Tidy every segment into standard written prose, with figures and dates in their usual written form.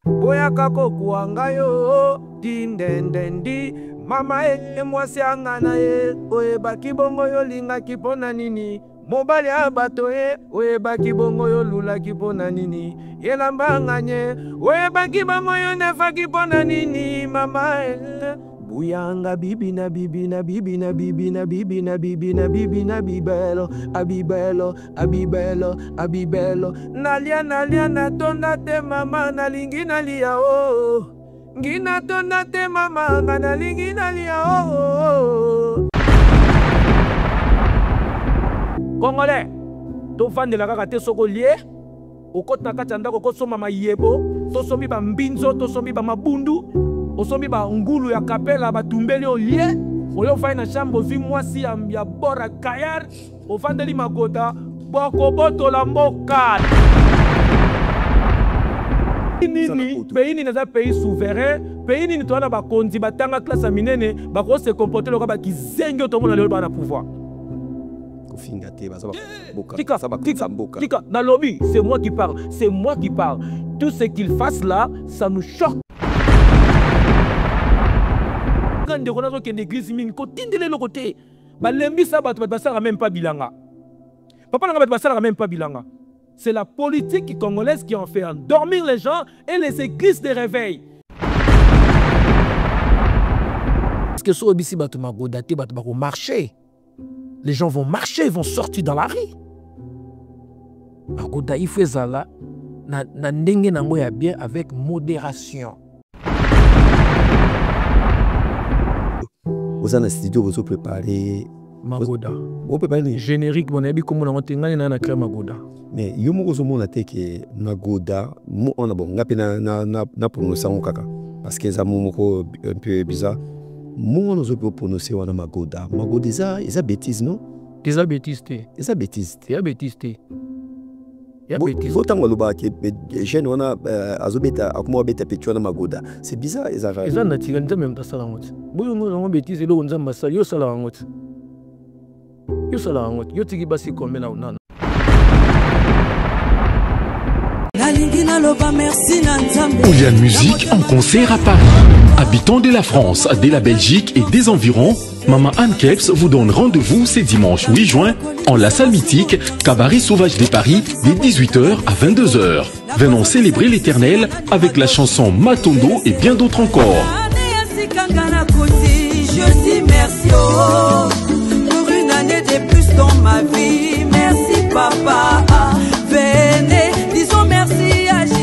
boyaka kokuanga yo dindendendi mama mwasi angana ye oyebaki bongo yo lingaki pona nini mobali abato ye oyebaki bongo yo lulaki pona nini yelamba nganye oyebaki bongo yo nefaki pona nini mama buyanga bibi na bibi na bibi na bibi na bibi na bibi na bibi na bibelo abibelo abibelo abibelo nalia natonda te mama nalingi nalia oh ngina tonda te mama nalingi nalia oh Congolais tovandela kaka te soko lie okota kati ndako kosoma mayebo tosomi ba mbinzo tosomi ba mabundu osomi ba ngulu ya kapela batumbeli olie oyo fai na chambre vi mwasi ya bora kayar ofandeli makota boko botola mboka nini pays nini za pays souverain pays nini toana bakonzi batanga classe minene bako se comporter loka bakizengi otomona lelo bana pouvoir Tika, dans le lobby, c'est moi qui parle, c'est moi qui parle. Tout ce qu'il fasse là, ça nous choque. Quand on a une église, le côté, même pas bilanga. Papa n'a même pas bilanga. C'est la politique congolaise qui en fait endormir les gens et les églises de réveil. Parce que sur ici, marcher. Les gens vont marcher, ils vont sortir dans la rue. Magoda, il fait ça là, na ndenge nango ya bien avec modération. Vous en studio, vous préparez Magoda. Vous préparez générique, mon ami, comme on a tengani na créé Magoda. Mais yo mo zo mona te que Magoda, mo on a bon ngapi na prononcer kaka parce que ça mo un peu bizarre. Moi, nous avons prononcé Magoda. Magoda, c'est une bêtise, non? C'est une bêtise. C'est une bêtise. C'est une bêtise. C'est c'est bizarre. Ouliane Musique en concert à Paris. Habitants de la France, de la Belgique et des environs, Maman Anne Kebs vous donne rendez-vous ce dimanche 8 juin en la salle mythique Cabaret Sauvage de Paris de 18h à 22h. Venons célébrer l'éternel avec la chanson Matondo et bien d'autres encore. Je dis merci pour une année de plus dans ma vie. Merci papa. Venez, disons merci à Jésus.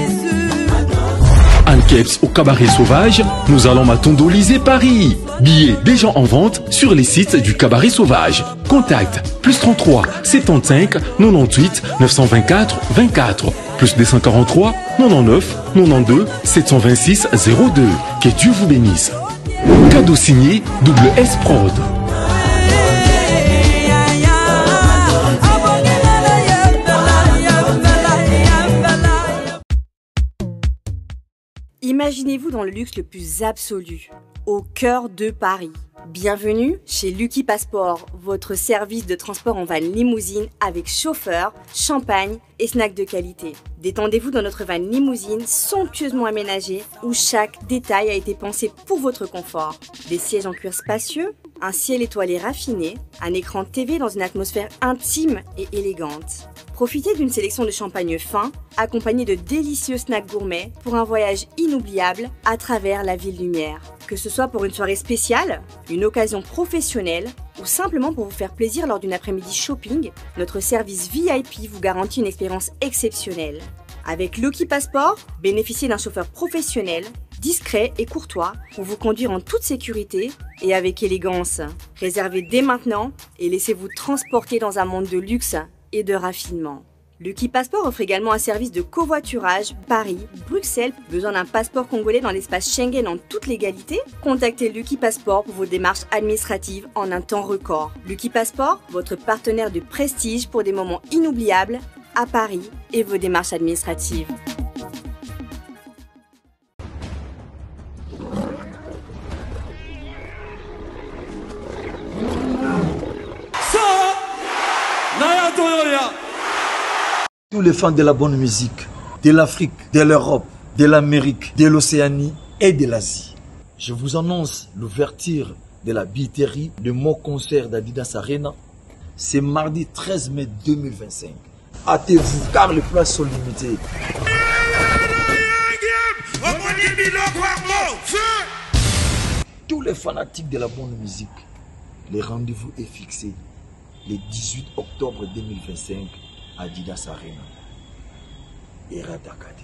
Anne Kebs au Cabaret Sauvage, nous allons Matondo Lisée Paris. Billets déjà en vente sur les sites du Cabaret Sauvage. Contact +33 75 98 924 24 +243 99 92 726 02. Que Dieu vous bénisse. Cadeau signé WS Prod. Imaginez-vous dans le luxe le plus absolu, au cœur de Paris. Bienvenue chez Lucky Passport, votre service de transport en van limousine avec chauffeur, champagne et snacks de qualité. Détendez-vous dans notre van limousine somptueusement aménagée où chaque détail a été pensé pour votre confort. Des sièges en cuir spacieux, un ciel étoilé raffiné, un écran TV dans une atmosphère intime et élégante. Profitez d'une sélection de champagne fin, accompagné de délicieux snacks gourmets pour un voyage inoubliable à travers la ville lumière. Que ce soit pour une soirée spéciale, une occasion professionnelle ou simplement pour vous faire plaisir lors d'une après-midi shopping, notre service VIP vous garantit une expérience exceptionnelle. Avec Lucky Passport, bénéficiez d'un chauffeur professionnel, discret et courtois pour vous conduire en toute sécurité et avec élégance. Réservez dès maintenant et laissez-vous transporter dans un monde de luxe et de raffinement. Lucky Passport offre également un service de covoiturage Paris, Bruxelles. Besoin d'un passeport congolais dans l'espace Schengen en toute légalité? Contactez Lucky Passport pour vos démarches administratives en un temps record. Lucky Passport, votre partenaire de prestige pour des moments inoubliables à Paris et vos démarches administratives. Tous les fans de la bonne musique, de l'Afrique, de l'Europe, de l'Amérique, de l'Océanie et de l'Asie. Je vous annonce l'ouverture de la billetterie de mon concert d'Adidas Arena. C'est mardi 13 mai 2025. Hâtez-vous car les places sont limitées. Tous les fanatiques de la bonne musique, le rendez-vous est fixé le 18 octobre 2025 à Adidas Arena. Et Radakade.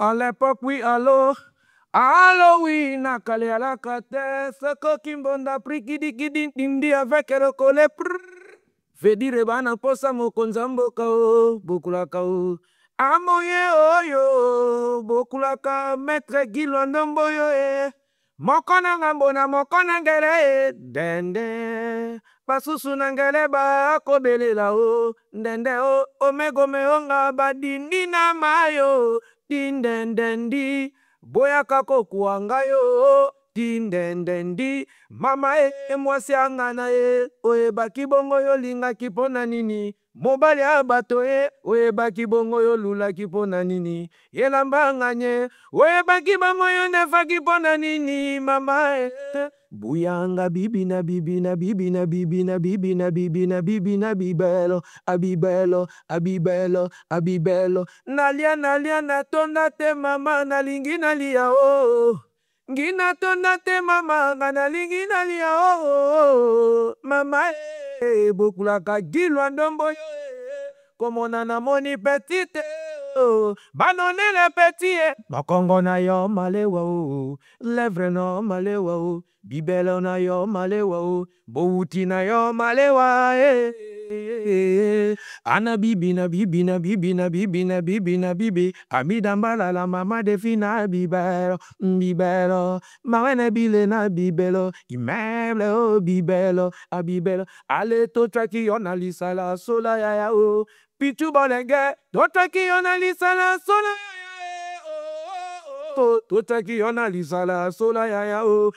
À l'époque, oui, allô oui, nakale à la kate, soko kimbonda prikidi kidi indi avec le collet fait dire bana posa mokonzambo kao, bokula kao. Amoye oyo, bokula ka maître Gilondo yo mokona ngambona mokona ngere dende. Basusu nangele ba kobelela o, dende o, omego meonga badindi na mayo. Dindendendi, boya kako kuangayo, dindendendi, mama mwasi angana oe baki bongo yo linga kipona nini, mobali abato oe baki bongo yo lula kipona nini, yelamba nganye, oe baki bongo yo nefa kipona nini, mama Buyanga bibi na bibi na bibi na bibi na bibi na bibi na bibi na bibelo abibelo abibelo abibelo nalia nalia na tonda te mama nalingi nalia oh ngina tonda te mama nalingi nalia oh mama bokula ka gilwa ndombo como nana moni petite banone le petit makongo na yo malewa o lèvre no malewa o bibelo na yo malewa o bouti na yo malewa ana bibi na bibi na bibi na bibi na bibi na bibi amidambala la mama defina bibelo bibelo marene bile na bibelo imeble o bibelo abibelo ale to traki yona lisala sola ya o pichu bolenge tota ki yona lisala sola ya tota ki yona lisala sola ya o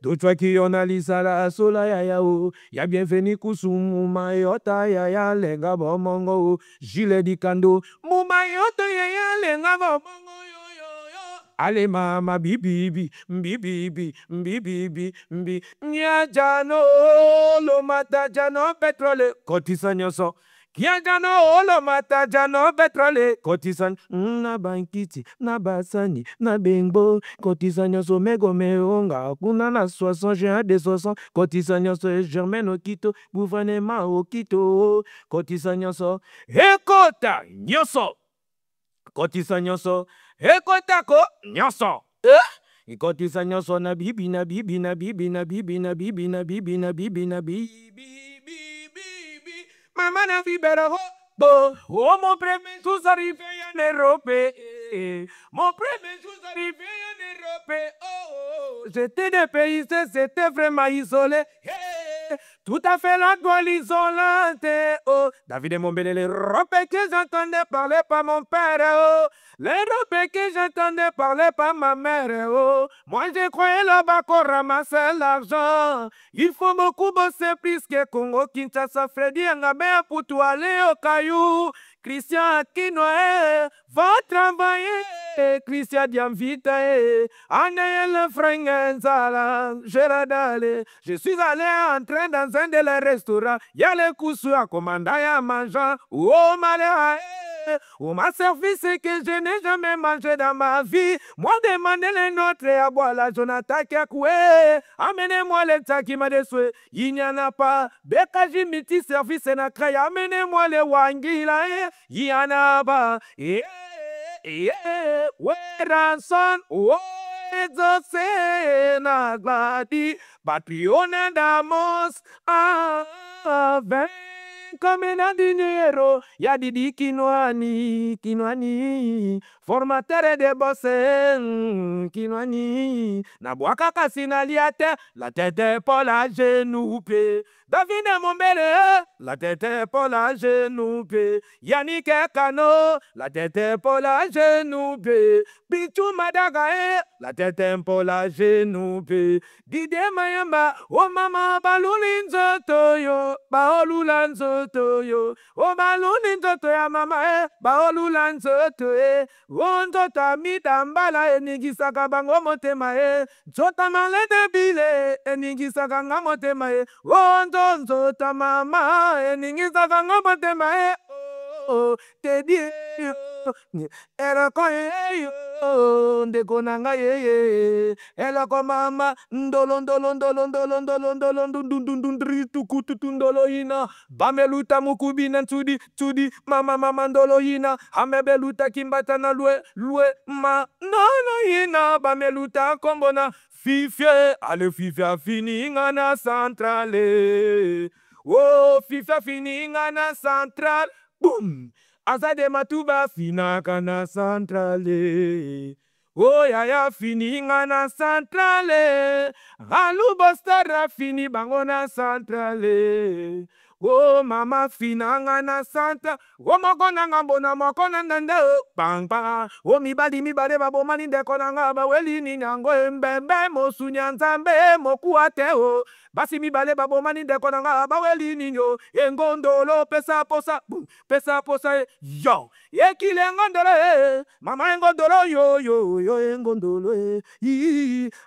tota ki yona lisala sola ya o ya bienveni kusumu mayota ya lenga bomongo jile di kando mu mayota ya lenga bomongo ale mama bibibi bibibi bibibi mbi nya jano lo mata jano petrole kotisa nyoso kia jano olo mata jano petrole kotisan na bankiti na basani na bengbo kotisan nyoso mego meonga kuna na 60 j'ai des 60 kotisan nyoso germaine okito gouvernement okito kotisan nyoso ekota nyoso kotisan nyoso ekota ko nyoso ikotisa nyoso na bibi na bibi na bibi na bibi na bibi na bibi na bibi na bibi Maman a vibera oh mon premier tous arrivé en Europe mon premier tous arrivé en Europe oh j'étais des pays c'était vraiment isolé tout à fait la gueule isolante oh David et mon bébé l'Europe que j'entendais parler par mon père oh l'Europe que j'entendais parler par ma mère oh moi je croyais là-bas qu'on ramassait l'argent il faut beaucoup bosser plus que Congo Kinshasa Freddy Ngabé pour tout aller au caillou Christian Aquino va travailler Christian Diamvita Anaël Frangenzala Gérardale je suis allé entrer dans un de les restaurants y'a le coussu à commander à manger oh malheur on m'a servi ce que je n'ai jamais mangé dans ma vie. Moi, demandez les nôtres à boire la Jonathan Kakoué. Amenez-moi les tas qui m'a déçu. Il n'y en a pas. Bekaji miti service na kraya. Amenez-moi les wangila. Il n'y en a pas. Ranson. Zosena gladi. Patriona damos. Avec. Comme dinero, ya didi kinwani, formateur de bosse, kinwani, na boaka kasina liate, la tête pour la genou pe. David Mombele, la tête pour la genou pe. Yannick Kano, la tête pour la genou pe. Pichu Madagae, la tête pour la genou pe. Didier Mayamba, oh mama balulinzo toyo, baolulanzo toyo, oh balulinzo toya mama baolulanzo toye, onzo tamidambala enigisaka bango motema nzota malede bile enigisaka nga motema onzo nzota mama enigisaka nga motema oh te di eloko ndeko nanga ye eloko mama ndolo ndolo ndolo ndolo ndolo ndolo ndundundundri tukututu ndolo ina bameluta mukubina nsudi tsudi mama mama ndolo ina amebeluta kimbata na lue ma ndolo ina bameluta kombona fifie ale fifia fini ngana centrale oh fifia fini ngana centrale boom Azade matuba fina kana centrale. Oh ya fini ngana centrale. Halu bostara fini bangona centrale. Oh mama fina ngana centrale. Oh mokona ngambona mokona nanda bang bang. Oh mi badi babo mani de konanga ba weli ni nyango mbembe mo sunyanzambe mo kuate o. Basi mi bale babo mani de konanga ba weli ni nyo. Engondolo pesa posa pesa posa yo. Yekile ngondolo mama engondolo yo engondolo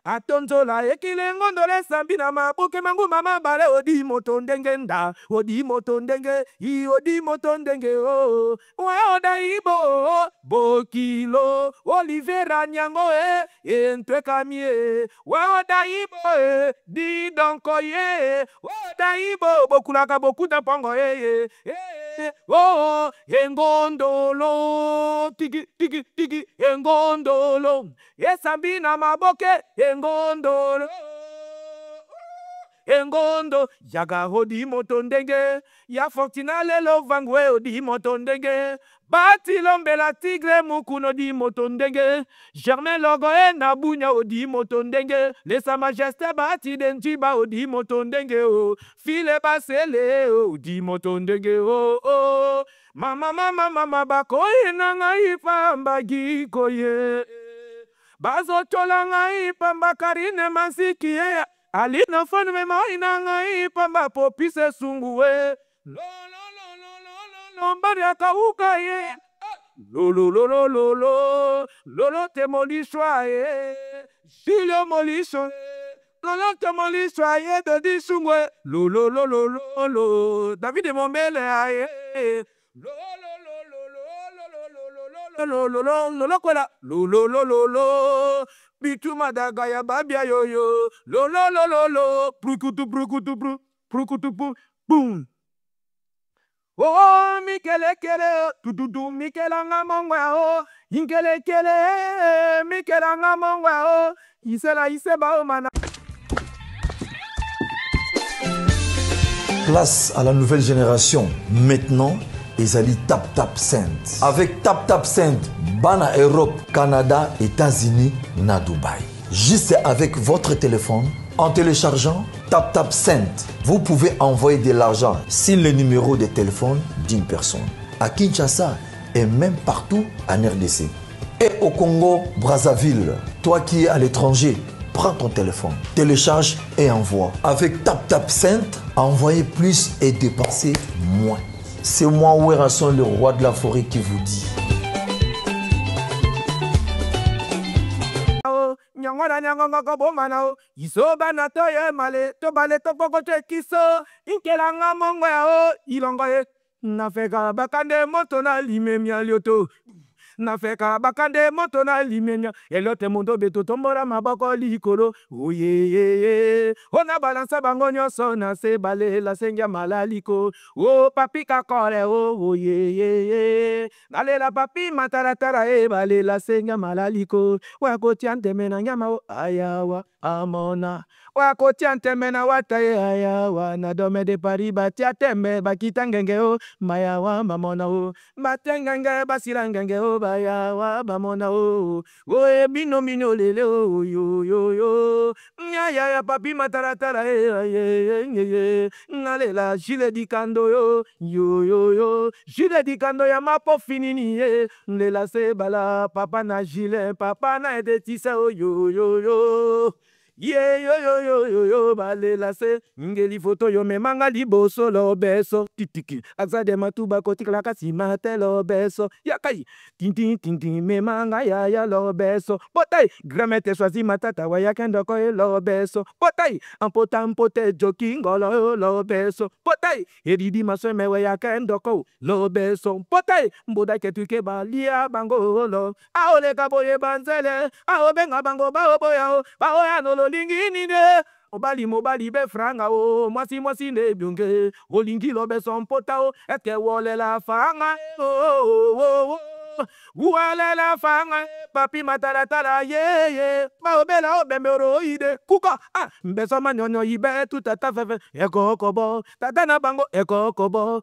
atonzola yekile ngondolo sambina mabuke mangu mama bale odi motondenge nda odi motondenge odi motondenge o oda ibo bokilo Olivera nyango entwe kamie oda ibo di donko oda ibo bokulaka bokuta pongo oh engondolo tigi tigi tigi engondolo esambina maboke engondolo engondo yaga hodi motondenge ya fortina lelo vangwe odi motondenge bati lombela tigre mukuno di motondenge Germain logo nabunya odi motondenge lesa majesté bati denjiba odi motondenge o file basele odi motondenge o mama mama mama bakoye nanga ipamba gikoye bazo tolanga ipamba karine masikie Alina fon me maina ngai pamba popise sunguwe lo mbaria kauka ye lo te molishwa ye Julio molisho lo te molishwa ye de disungwe lo David Mombele aye lo kwela lo Bitu madaga ya babia yoyo lo prukutu boom oh mikele kele tututu mikela ngamongwa oh inkele kele mikela ngamongwa oh isela iseba mana. Place à la nouvelle génération. Maintenant, Ezali Tap Tap Send. Avec Tap Tap Send, Bana Europe, Canada, États-Unis, na Dubaï. Juste avec votre téléphone, en téléchargeant Tap Tap Send, vous pouvez envoyer de l'argent sur le numéro de téléphone d'une personne. À Kinshasa et même partout en RDC. Et au Congo, Brazzaville, toi qui es à l'étranger, prends ton téléphone, télécharge et envoie. Avec Tap Tap Send, envoyez plus et dépensez moins. C'est moi, Ouerasson, le roi de la forêt, qui vous dit. nafeka bakande moto na limenya elote mondo beto tombora maboko likolo oyeyeye ona balansa bango nyonso na se balela sengia malaliko o papi kakore oyeyeye nalela papi mataratara balela sengia malaliko wakotia nteme na nyama o ayawa amona wakotia nteme na wata ayawa na dome de Paris batia tembe bakita ngenge o mayawa mamona o batengenge basila ngenge o bayawa bamona o oe bino mino lele o yo yo yo ya papi mataratara ngalela jile di kando yo yo yo yo jile di kando ya mapo finini lela se bala papa na jile papa na edetisa o yo yo yo ye yo yo yo yo yo balela se ngeli foto yo memanga liboso lo beso titiki azade matuba kotikla kasi matelo beso yakai tintin tintin memanga ya lo beso potai gramete swazi matata wa yakendo ko lo beso potai ampote jokingo lo beso potai eridi maso mewe yakendo ko lo beso potai mboda ketuke balia bango lo aole kaboye banzele aobenga bango baoboya baoya no lingini ne mobali be franga o mwasi ne byunge olingi lo be son pota o eke wole la fanga o wole la fanga papi mataratala ye baobela obembero ide kuka mbeso manyonyo ibe tutata fefe eko kobo tata na bango eko kobo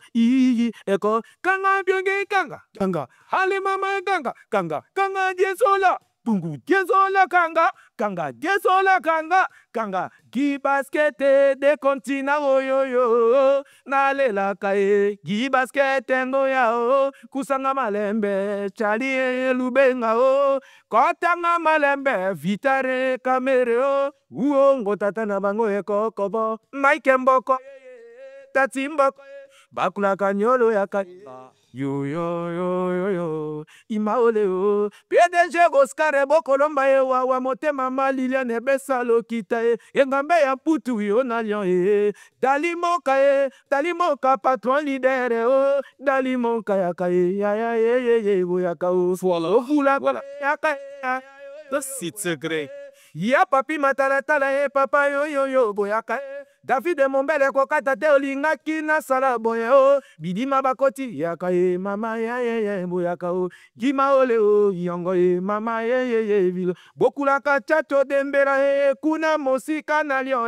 eko kanga byunge kanga hali mama kanga jesola Pungu Diezola kanga Diezola kanga Gi baskete de kontina yo nalela kae gi baskete ngoya o kusanga malembe chali lubenga o kotanga malembe vitare kamere o uongo tata na bango eko kobo Mike Mboko tati Mboko bakula kanyolo ya kaiba yo imaole o PDG Oscar Bokolomba wa motema malilia ne besalo kita engambe ya putu yo na lion dalimoka patron leader o dalimoka ya kai ya boyaka o voilà ya kai c'est secret ya papi mataratala papa yo boyaka David Mombele kokata te olingaki na sala boye o bidima bakoti yaka mama ye boyaka o gima ole o yongo mama ye vilo bokula kachato dembera kuna mosika na lio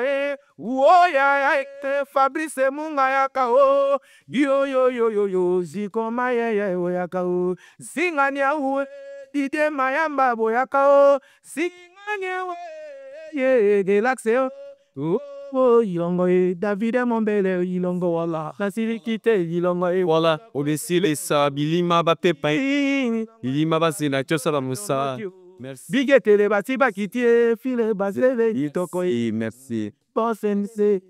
uo ya Fabrice Munga yaka o yo zikoma ye boyaka o singania u dide mayamba boyaka o singania ye galaxy o ilongo David Mombele ilongo wala nasirikite ilongo wala obesile sa bilima bapepa bilima basina chosala musa merci bigetele batiba kitie file bazele itoko merci Sense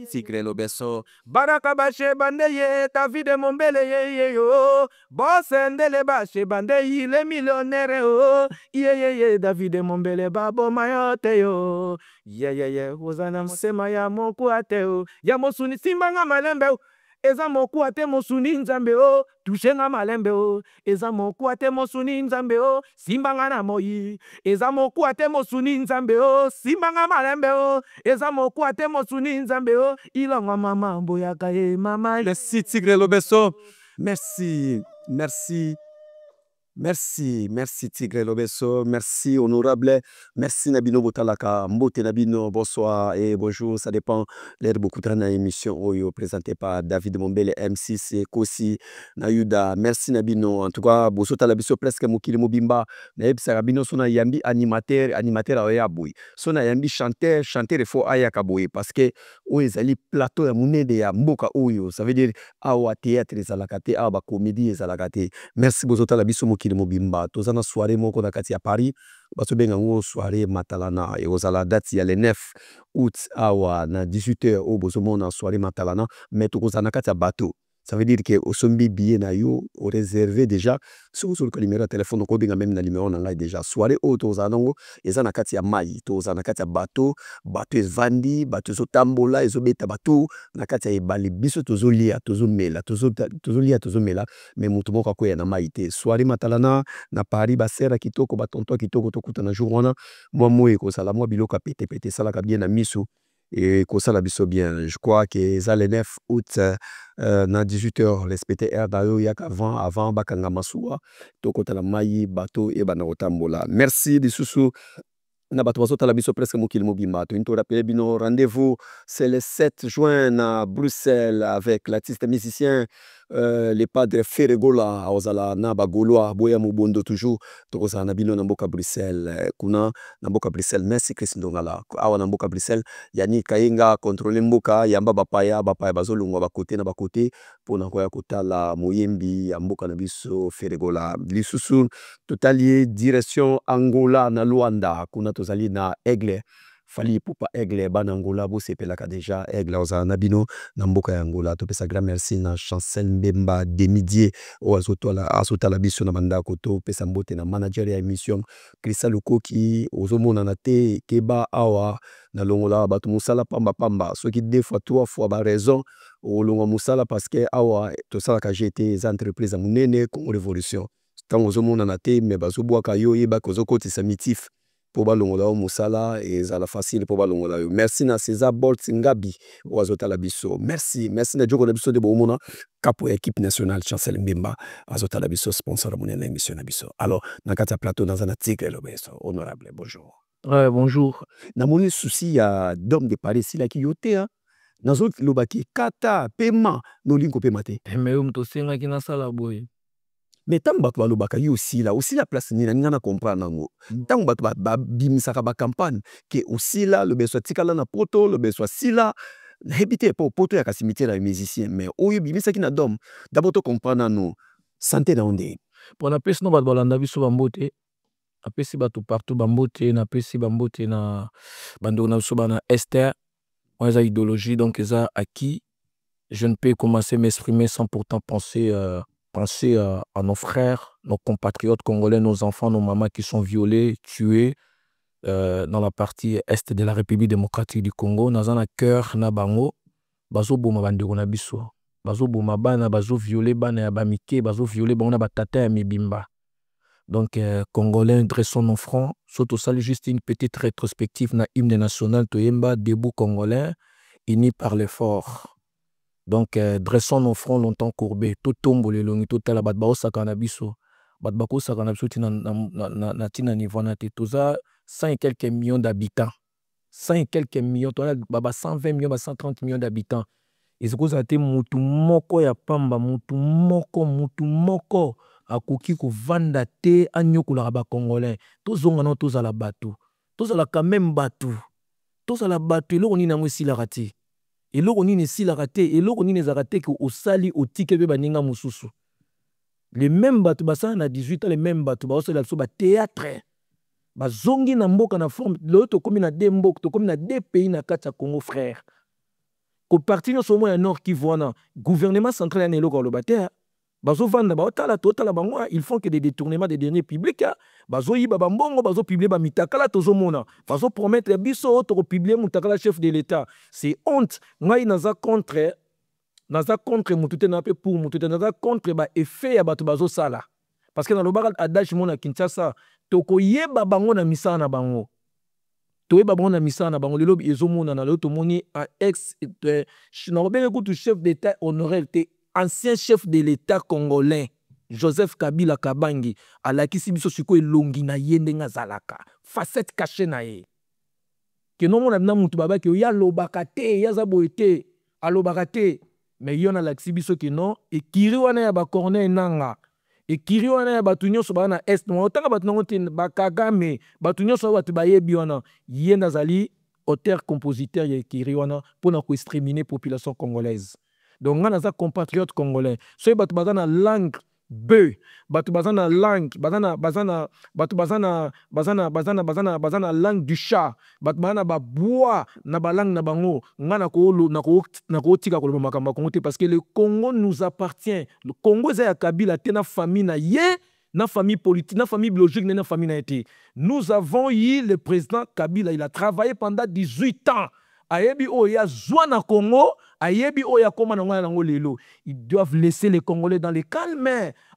Tigre Lobeso Baraka bashe bande ye David Mombele ye yo Bosendele bashe bande le millionnaire o ye David Mombele babo mayote yo ye Hosana msema ya moku ate o ya mosuni simbanga malembe o eza moku ate mosuni nzambe o tushenga malembe o eza moku ate mosuni nzambe o simbanga na moyi eza moku ate mosuni nzambe o simbanga malembe o eza moku ate mosuni nzambe o ilonga mama boyaka mama merci Tigre Lobeso merci Tigre Lobeso, merci honorable, merci Nabino Botalaka, Mbote Nabino, bonsoir et bonjour, ça dépend l'air beaucoup de la émission présentée par David Mombele, M6 Kosi Nayuda, merci Nabino, en tout cas, Bosota Labiso presque Mokili Mobimba, Naebsa Rabino Sona Yambi animateur Ayaboui, Sona Yambi chanteur il faut Ayakaboui, parce que Oezali plateau ya Munede ya Mboka Oyo, ça veut dire Awa théâtre Zalakate, Awa comédie Zalakate, merci Bosota Labiso Mokili Mobimba tozana soirée moko na kati ya Paris baso benga ngo soirée matalana et ozala date ya le 9 août awa na 18h au bozomona soirée matalana mais tokozana kati ya bateau Ça veut dire que au sombi billet na yo au réservé déjà sur le numéro de téléphone ko binga même na numéro na déjà soirée auto za nango eza na kati ya mai to za na kati ya bateau evandi bateau zo tambola ezo beta bateau na kati ya ebali biso tozolia tozomela mais mutu moko akoya na mai te soirée matalana na Paris basera kitoko batonto kitoko tokuta na jour wana mwa moye ko sala mwa biloko pete sala ka bien na miso et ko sala biso bien. Je crois que ça le 9 août na 18h respecté air dayo yak avant bakanga masuwa tokota na mai bateau e bana kotambola. Merci de susu na bato bazotala biso presque mokili mobimba to rappelé bino rendez-vous c'est le 7 juin à Bruxelles avec l'artiste musicien les padres Ferregola ozala na bagoloa boya mubondo toujours tokozala na bino na mboka Bruxelles kuna na mboka Bruxelles. Merci Chris Ndongala awa na mboka Bruxelles yani kayenga contrôler mboka yamba bapaya bazolungwa bakote na bakote pona koya kotala moyembi ya mboka na biso Ferregola lisusu totalier direction Angola na Luanda kuna tozali na Aigle fali pupa Aigle bana Angola bo sepelaka déjà Aigle ozala na bino na mboka ya Angola topesa grand merci na Chancel Mbemba Demidier o azotala biso na bandako to pesa mbote na manager ya émission Christa Lukoki ozomona na te keba awa na longola bato musala pamba soki deux fois trois fois ba raison o longo musala parce que awa to sala ka GT za entreprise munene Congo Révolution tant ozomona na te mais bazobwaka yo yeba kozokotisa mitif po balongola o musala ezala facile po balongola yo. Merci na César Bolt Ngabi wazotala biso. Merci na Joko na biso de bomona capo équipe nationale Chancel Mbemba azotala biso sponsor monene émission na biso. Alors na kati ya plateau dans un article lo beso honorable bonjour. Ouais, bonjour. Na moni souci ya d'homme de Paris sila ki yote ha. Nazo lobaki kata paiement no linko paiement te. Mais to senga ki na sala boy. Mais tant bato balobaka yo aussi la place ni na ngana comprendre nango tant bato ba bimisaka ba campagne que aussi là le besoin tikala na poto le besoin sila habité pour poto ya cimetière ya musicien mais oyo bimisaki na dom d'abord to comprendre no santé na onde pour na pesi no bato balanda biso bambote apesi bato partout bambote na pesi bambote na bando na biso bana Esther moi za idéologie donc ça acquis je ne peux commencer m'exprimer sans pourtant penser à nos frères, nos compatriotes congolais, nos enfants, nos mamans qui sont violés, tués dans la partie est de la République démocratique du Congo. Dans un cœur, na bango, bazo boma bandeko na biso, bazo boma bana, bazo violé bana ya bamike, bazo violé bana batata ya mibimba. Donc Congolais, dressons nos fronts. Surtout ça, juste une petite rétrospective na hymne national Toyemba, debout Congolais, unis par l'effort. Donc, dressons nos fronts longtemps courbés. Tout tombe le long, tout la batba au sakanabiso. Batba au sakanabiso, na tina niveau na tetoza, 100 et quelques millions d'habitants. 100 et quelques millions, 120 millions, 130 millions d'habitants. Et ce que ça a été mutu moko ya pamba, mutu moko, akoki ko vanda te, anyoko la ba congolais. Tozonga no tozala batu. Tozala quand même batu. Tozala batu, et là on y n'a aussi la raté. Et là, on y est la raté, et là, on y est raté qu'au sali, au ticket, baninga mususu. Les mêmes bateaux, à 18 ans, les mêmes bateaux, bah, théâtre. Bah, zongi na mboka na forme, l'autre, comme na deux mbok, comme na deux pays na kacha Congo, frère. Qu'au parti, nous sommes un nord qui voit, gouvernement central, un élo, le bâtiment. Bazo vanda ba otala totala bango ils font que des détournements des derniers publics bazo yiba bambongo bazo publier ba mitakala tozomona bazo promettre biso autre publier mutakala chef de l'état c'est honte ngai naza contre mutute na pe pour mutute naza contre ba effet ya bato bazo sala parce que dans le baral adage mona Kinshasa toko yeba bango na misana na bango toyeba bango na misana na bango lelo ezomona na loto moni un ex na robert kutu chef d'état honoré ancien chef de l'État congolais, Joseph Kabila Kabangi, à la Kisibiso Suko et Longina Yendenga Zalaka. Facette cachée na ye. Que non, on a bien moutou baba que ya lobakate, ya zaboete, a lobakate. Mais yon a la Kisibiso qui non, et kiriwana ya ba corne nanga. Et kiriwana ya batunyo so bana est, no otanga batunyo tin bakagame, batunyo so batu baye biona, yenda zali auteur compositeur ya kiriwana pour na ko exterminer population congolaise. Donc, on a des compatriotes congolais. Ceux qui ont la langue B. Bato bazana langue, bazana langue du chat. Bato bazana ba bois na ba langue na bango. Ngana ko tika ko makamba Congo parce que le Congo nous appartient. Le Congo c'est Kabila tena famille na ye, na famille politique, na famille biologique, na famille na été. Nous avons eu le président Kabila, il a travaillé pendant 18 ans. Ayebi oya zwana Congo, ayebi oya koma na ngana ngo lelo. Ils doivent laisser les Congolais dans le calme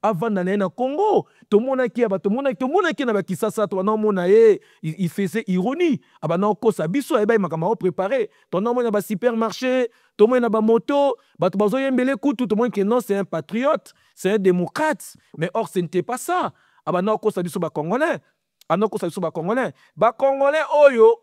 avant d'aller na Congo. Tout le monde qui na ba Kisasa to na mona il faisait ironie. Aba na ko sabiso eba makama préparé. Ton na mona ba supermarché, tout le monde na ba moto, ba to bazo yembele kutu tout le monde que non c'est un patriote, c'est un démocrate. Mais or ce n'était pas ça. Aba na ko sabiso ba Congolais. Anoko sabiso ba Congolais. Ba Congolais oyo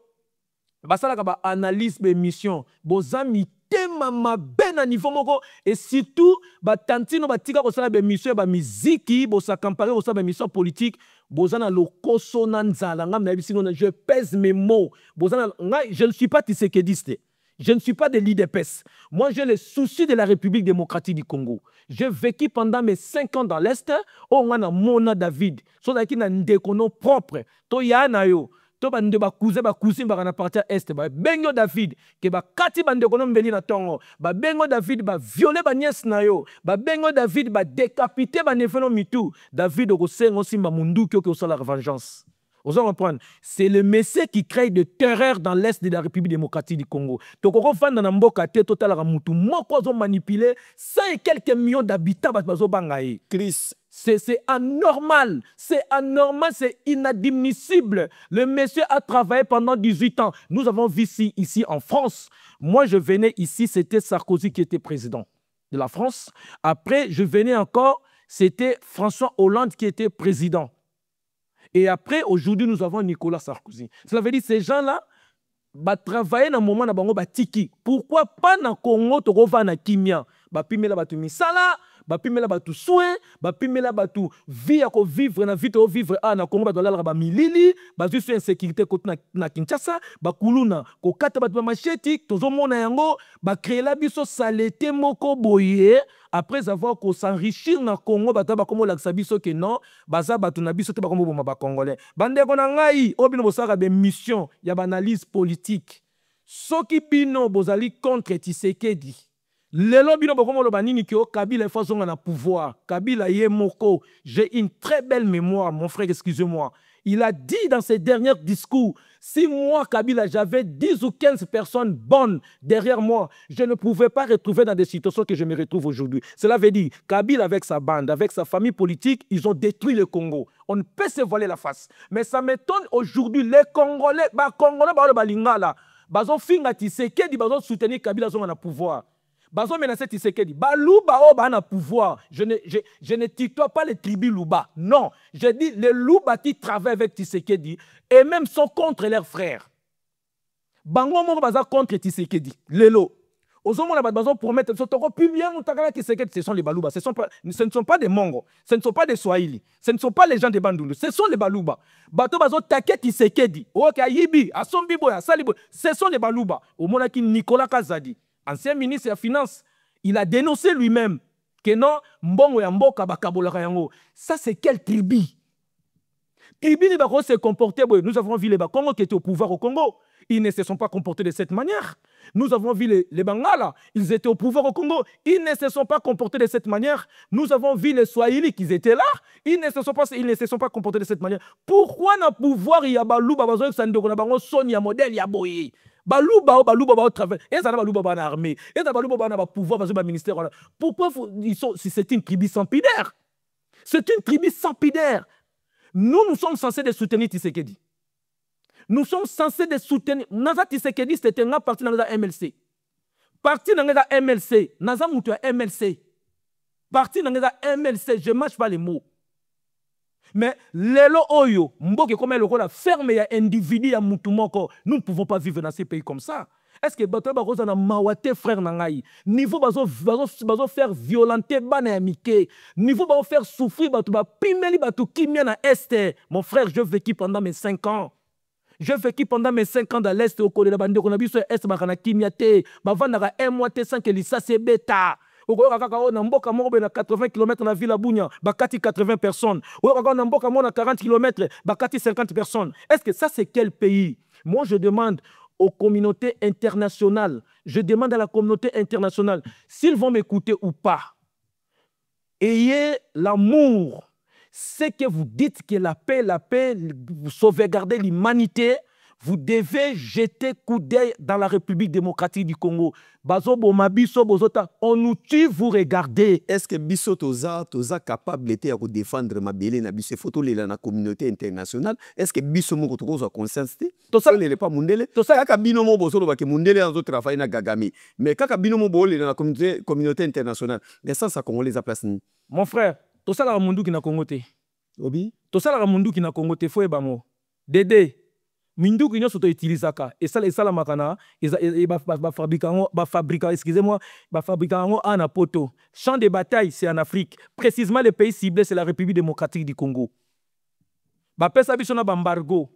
basalaka ba analyse be mission bozami tema mabe na niveau moko et surtout ba tantino batika ko sala be mission ba muziki bosa comparer ko sala be mission politique bozana lokoso na nzala ngam na bisino je pèse mes mots bozana je ne suis pas tisekediste. Je ne suis pas de l'IDPS. Moi, j'ai le souci de la République démocratique du Congo. J'ai vécu pendant mes 5 ans dans l'Est. On a Mona David. So da ki na ndekono propre. To ya na yo. To bande ba cousin ba na partir est ba bengo David ke ba kati bande kono mbeli na tongo ba bengo David ba violer ba nièce na yo ba bengo David ba décapiter ba nefeno mitu David ko sengo simba mundu ki ko la vengeance. Vous allez comprendre, c'est le messie qui crée de terreur dans l'est de la République démocratique du Congo. Donc, on va dans mboka te total la mutu moko zo manipuler 100 et quelques millions d'habitants bazo bangaye. Chris, c'est anormal, c'est inadmissible. Le monsieur a travaillé pendant 18 ans. Nous avons vu ici en France. Moi, je venais ici, c'était Sarkozy qui était président de la France. Après, je venais encore, c'était François Hollande qui était président. Et après, aujourd'hui, nous avons Nicolas Sarkozy. Cela veut dire que ces gens-là travaillent dans un moment où ils tiki. Pourquoi pas dans le Congo, tu vas dans Kimia? Ils vont faire misala, ils vont faire soin, ils vont faire vivre na vie vivre na Congo, ils vont faire milili, ils vont faire insécurité na Kinshasa, ils vont faire macheti, ils vont créer la biso saleté moko boye. Après avoir s'enrichir dans le Congo, bataba comme l'Axabiso que non, baza batuna biso te bakomo boma ba Congolais. Bande kona ngai, obino bosaka be mission, ya analyse politique. Soki bino bozali contre Tshisekedi. Lelo bino bokomo lo banini ki o Kabila efazonga na pouvoir. Kabila ye moko, j'ai une très belle mémoire, mon frère, excusez-moi. Il a dit dans ses derniers discours, si moi, Kabila, j'avais 10 ou 15 personnes bonnes derrière moi, je ne pouvais pas retrouver dans des situations que je me retrouve aujourd'hui. Cela veut dire, Kabila avec sa bande, avec sa famille politique, ils ont détruit le Congo. On ne peut se voiler la face. Mais ça m'étonne aujourd'hui, les Congolais, ils ont finga Tshisekedi, ils ont soutenu Kabila, ils ont un pouvoir. Bazo menacer Tshisekedi. Balouba oba na pouvoir. Je ne tutoie pas les tribus Louba. Non. Je dis les Louba qui travaillent avec Tshisekedi et même sont contre leurs frères. Bango moko baza contre Tshisekedi. Lelo. Ozomona la bazo promettre ce toko plus bien mutakala Tshisekedi, ce sont les Balouba. Ce ne sont pas des Mongos. Ce ne sont pas des Swahili. Ce ne sont pas les gens de Bandundu. Ce sont les Balouba. Bato bazo take Tshisekedi. Oka yibi, asombi boya, salibo. Ce sont les Balouba. Au monaki Nicolas Kazadi, ancien ministre de la Finance, il a dénoncé lui-même que non, mbongo ya mboka bakabolaka yango. Ça, c'est quelle tribu? Tribu ne va pas se comporter. Nous avons vu les Bakongos qui étaient au pouvoir au Congo. Ils ne se sont pas comportés de cette manière. Nous avons vu les Bangala, ils étaient au pouvoir au Congo. Ils ne se sont pas comportés de cette manière. Nous avons vu les Swahili qui étaient là. Ils ne se sont pas comportés de cette manière. Pourquoi dans le pouvoir, il y a Balouba, Sonia modèle, il y a Boye? Balouba au travail. Et ça, Balouba na armée. Et ça, Balouba na pouvoir, parce que ministère. Pourquoi c'est une tribu sans pidère? C'est une tribu sans pidère. Nous sommes censés de soutenir Tshisekedi. Nous sommes censés de soutenir. Naza Tshisekedi, c'était un parti dans la MLC. Parti dans la MLC. Naza Moutou MLC. Parti dans la MLC. Je ne mâche pas les mots. Mais lelo oyo, mboke comme le rôle ferme ya individu ya Moutou moko. Nous ne pouvons pas vivre dans ces pays comme ça. Est-ce que bato ba roza na mawate frère nangai? Niveau bazo faire violenter bana ya mike. Niveau bazo faire souffrir bato ba pimeli bato kimia na este. Mon frère, je vécu pendant mes 5 ans. Je vécu pendant mes 5 ans dans l'Est au Côte de la Bande. On a vu sur l'Est, on a kimia te. Bavandara un mois te sans que l'issa se bêta. okoyoka kaka oyo na mboka moko boye na 80 km na ville ya Bunia bakati 80 personnes, oyoka kaka na mboka moko na 40 km bakati 50 personnes. Est-ce que ça c'est quel pays? Moi je demande aux communautés internationales, je demande à la communauté internationale s'ils vont m'écouter ou pas. Ayez l'amour. C'est que vous dites que la paix, vous sauvegardez l'humanité, vous devez jeter coup d'œil dans la République démocratique du Congo. On nous tue, vous regardez. Est-ce que biso toza capable de défendre ma belé na biso photo la communauté internationale? Est-ce que biso moko toza conscience te? Ça n'est pas mundele. Kaka bino mo bosolo ba ke mundele en autre travail na gagami. Mais kaka bino mo bo la communauté internationale. Mais ça congolais à place ni. Mon frère, to ça la mundu ki na Congo te. Obi? To ça la mundu ki na Congo te fo e bango. Dédé. Mindu qui nous utilisaka et ça les salamakana et fabricant excusez-moi fabricant en poto. Champ de bataille c'est en Afrique, précisément les pays ciblés c'est la République démocratique du Congo. Ba pesa biso na embargo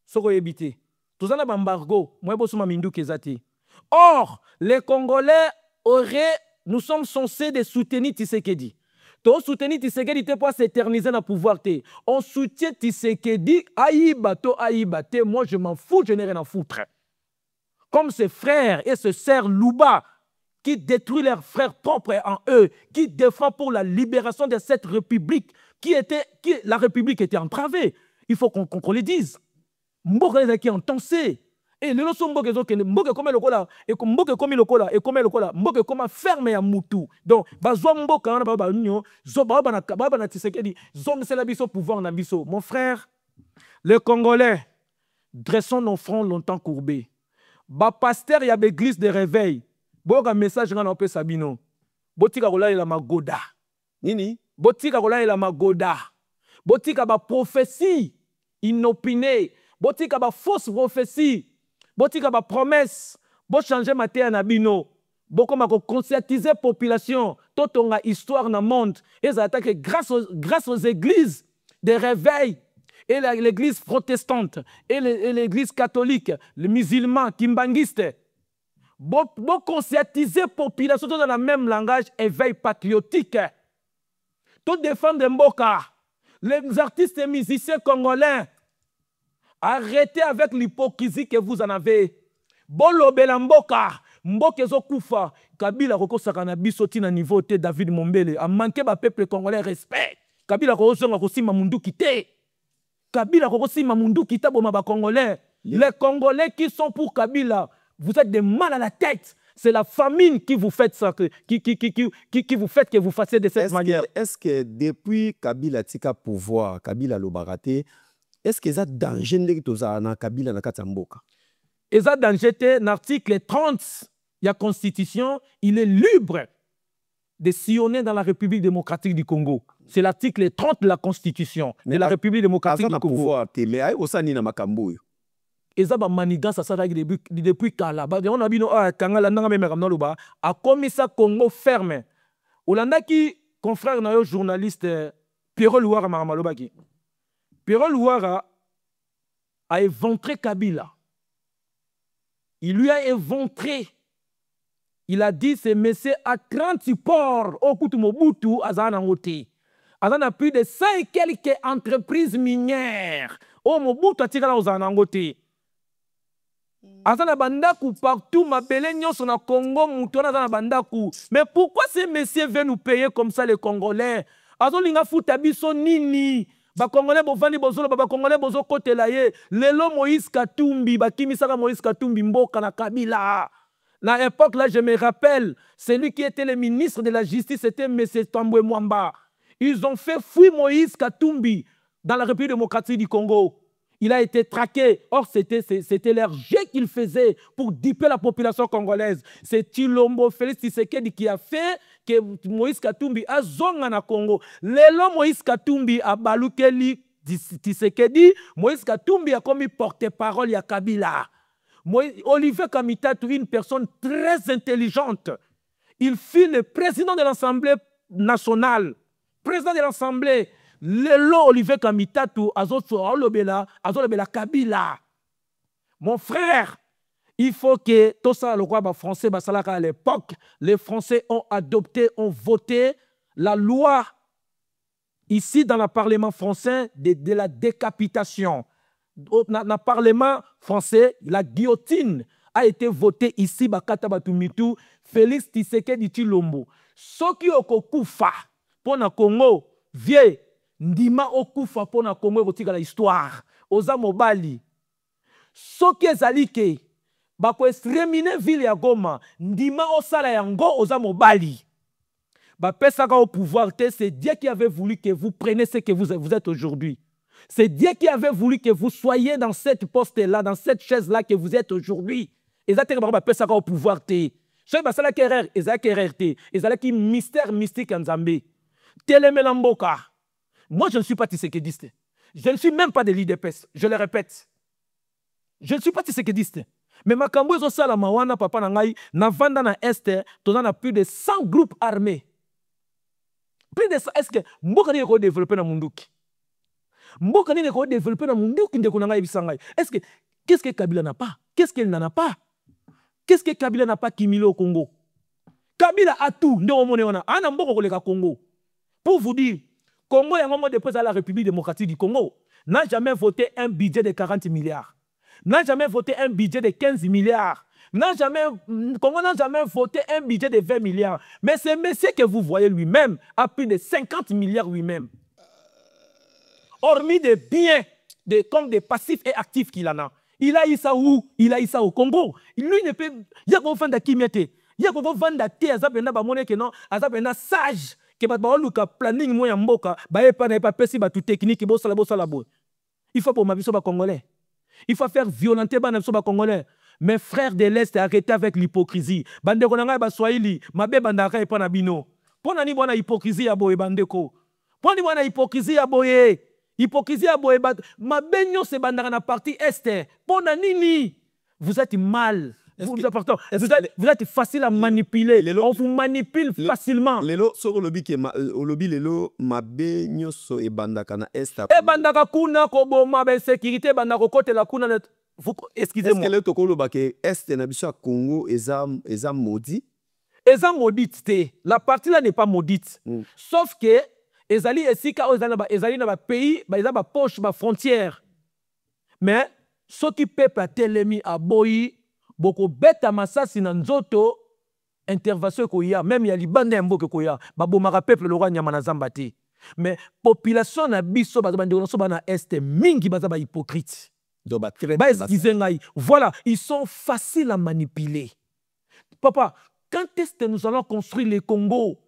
soko ebité tout ça na embargo moi bosuma mindu kezati. Or les Congolais nous sommes censés de soutenir Tshisekedi. To soutenir Tshisekedi te pour s'éterniser dans le pouvoir. On soutient Tshisekedi, aïbate, moi je m'en fous, je n'ai rien à foutre. Comme ses frères et ses sœurs Louba, qui détruisent leurs frères propres en eux, qui défendent pour la libération de cette république, la république était entravée. Il faut qu'on le dise. Mboka qui ont tensé. Et le loso mboke zo kende mboke comme lokola et comme mboke comme lokola et comme lokola mboke comme ferme ya mutu. Donc bazwa mboka na baba nyo zo baba na Tshisekedi zo msela biso pouvoir na biso. Mon frère, les Congolais dressons nos fronts longtemps courbés. Ba pasteur ya l'église de réveil. Boka message ngana pe sabino. Botika kola la magoda. Nini? Botika kola la magoda. Botika ba prophétie inopinée. Botika ba fausse prophétie. Botika ba promesse, bo changer matin na bino, bo koma ko conscientiser population, totonga histoire na monde, et ça attaque grâce aux églises de réveil et l'église protestante et l'église catholique, les musulmans kimbangistes. Bo conscientiser population dans le même langage éveil patriotique. Tout défendre Mboka, les artistes et musiciens congolais. Arrêtez avec l'hypocrisie que vous en avez. Bolo belamboka, mboke zo kufa, Kabila roko sakana biso tina niveau te David Mombele, a manqué ba peuple congolais respect. Kabila roko zonga kosima mundu kité. Kabila roko sima mundu kita boma ba congolais. Les Congolais qui sont pour Kabila, vous êtes des mal à la tête. C'est la famine qui vous fait ça, qui vous fait que vous fassiez de cette manière. Est-ce que depuis Kabila tika pouvoir, Kabila l'obaraté, est-ce que ça danger na Kabila na Katamboka? Et ça danger l'article 30 de la Constitution, il est libre de sillonner dans la République démocratique du Congo. C'est l'article 30 de la Constitution de la République démocratique du Congo. Mais osani na makambo. Et ça manigan ça depuis kala. On a bino kangala nanga meme kamna loba a commis ça Congo ferme. Olanda ki confrère na yo journaliste Pierre Louara Maramaloba ki. Pierre Louara a éventré Kabila. Il lui a éventré. Il a dit c'est monsieur à 30 ports au Koutou Mobutu à Zanangote. Azana plus de 5 quelques entreprises minières. Au Mobutu a tiré aux Zanangote. Azana bandaku partout, ma belle nyonso na Congo, moutona azana bandaku. Mais pourquoi ces messieurs veulent nous payer comme ça les Congolais? Azolinga futa biso nini? Ba Congolais bovandi bozolo ba Congolais bozo kotela ye. Lelo Moïse Katumbi ba kimisaka Moïse Katumbi mboka na Kabila. Na époque là, je me rappelle, celui qui était le ministre de la Justice, c'était M. Tambwe Mwamba. Ils ont fait fuir Moïse Katumbi dans la République démocratique du Congo. Il a été traqué. Or, c'était leur jet qu'il faisait pour duper la population congolaise. C'est Tshilombo Félix Tshisekedi qui a fait que Moïse Katumbi a zonga na Congo. Lelo Moïse Katumbi a balukeli Tshisekedi. Moïse Katumbi a commis porte-parole ya Kabila. Olivier Kamitatu, une personne très intelligente. Il fut le président de l'Assemblée nationale. Président de l'Assemblée. Lelo Olivier Kamitatu, azolobela Kabila. Mon frère, Il faut que tout ça, le roi français, à l'époque, les Français ont adopté, ont voté la loi ici dans le Parlement français de la décapitation. Dans le Parlement français, la guillotine a été votée ici, Bakata Batumitu, Félix Tshisekedi Tshilombo. Ce qui est okufa pour le Congo, vieux, ndima okufa pour le Congo, c'est l'histoire. Oza Mobali. Ce qui est zalike, bako exterminer ville ya Goma, ndima osala yango oza Mobali. Pesaka au pouvoir, c'est Dieu qui avait voulu que vous preniez ce que vous êtes aujourd'hui. C'est Dieu qui avait voulu que vous soyez dans cette poste-là, dans cette chaise-là que vous êtes aujourd'hui. Et ça, c'est Pesaka au pouvoir. C'est ça qui est erreur. C'est ça qui est mystère mystique en Zambie. Télémélamboka. Moi, je ne suis pas tissékédiste. Je ne suis même pas de l'IDPS. Je le répète. Je ne suis pas tissékédiste. Mais ma cambouze au salama, wana papa nangai, na vanda na Est, on a plus de 100 groupes armés. Plus de ça, est-ce que Mboka ni ko développer na munduki? Mboka ni ko développer na munduki ndeko nangai bisangai. Est-ce que qu'est-ce que Kabila n'a pas? Qu'est-ce qu'elle n'en a pas? Qu'est-ce que Kabila n'a pas Kimilo au Congo? Kabila a tout, ndeko mone wana. Ana mboko koleka Congo. Pour vous dire, Congo est un moment de à la République démocratique du Congo n'a jamais voté un budget de 40 milliards. N'a jamais voté un budget de 15 milliards. Congo n'a jamais voté un budget de 20 milliards. Mais ce monsieur que vous voyez lui-même a plus de 50 milliards lui-même. Hormis des biens, comme des passifs et actifs qu'il en a. Il a eu ça où? Il a eu ça au Congo. Lui ne peut. Il y a qu'on vend à Kimete. Il y a qu'on vend à Té, Azabena, Bamone, que non, Azabena sage. Que le planning moyen mboka, pas pessi tout technique, il faut pour ma vie congolais. Il faut faire violenter les Congolais. Mes frères de l'Est, arrêtez avec l'hypocrisie. Bande konanga ba Swahili, mabe bandaka epa na bino. Pona ni bona hypocrisie ya boye bandeko. Pona ni bona hypocrisie ya boye. Hypocrisie ya boye mabe nyo se bandaka na partie Est. Pona nini? Vous êtes mal. Vous êtes facile à manipuler. On vous manipule facilement. Lelo sur le lobby qui lobby lelo mabe nyoso e bandaka na Est. E bandaka kuna ko boma ba sécurité bandaka côté la kuna. Excusez-moi. Est-ce que le tokolo ba ke Est na biso Congo eza maudit? Eza maudite. La partie là n'est pas maudite. Sauf que ezali esika ezali na ba pays, ba eza ba poche ba frontière. Mais ce qui peuple a telemi a boyi boko beta masasi na nzoto intervention ko ya même ya libanda ya mboke ko ya babomaka peuple le roi nyama na zamba te. Mais population na biso bazabande so bana Est mingi bazaba hypocrite. Voilà, ils sont faciles à manipuler. Papa, quand est-ce que nous allons construire le Congo?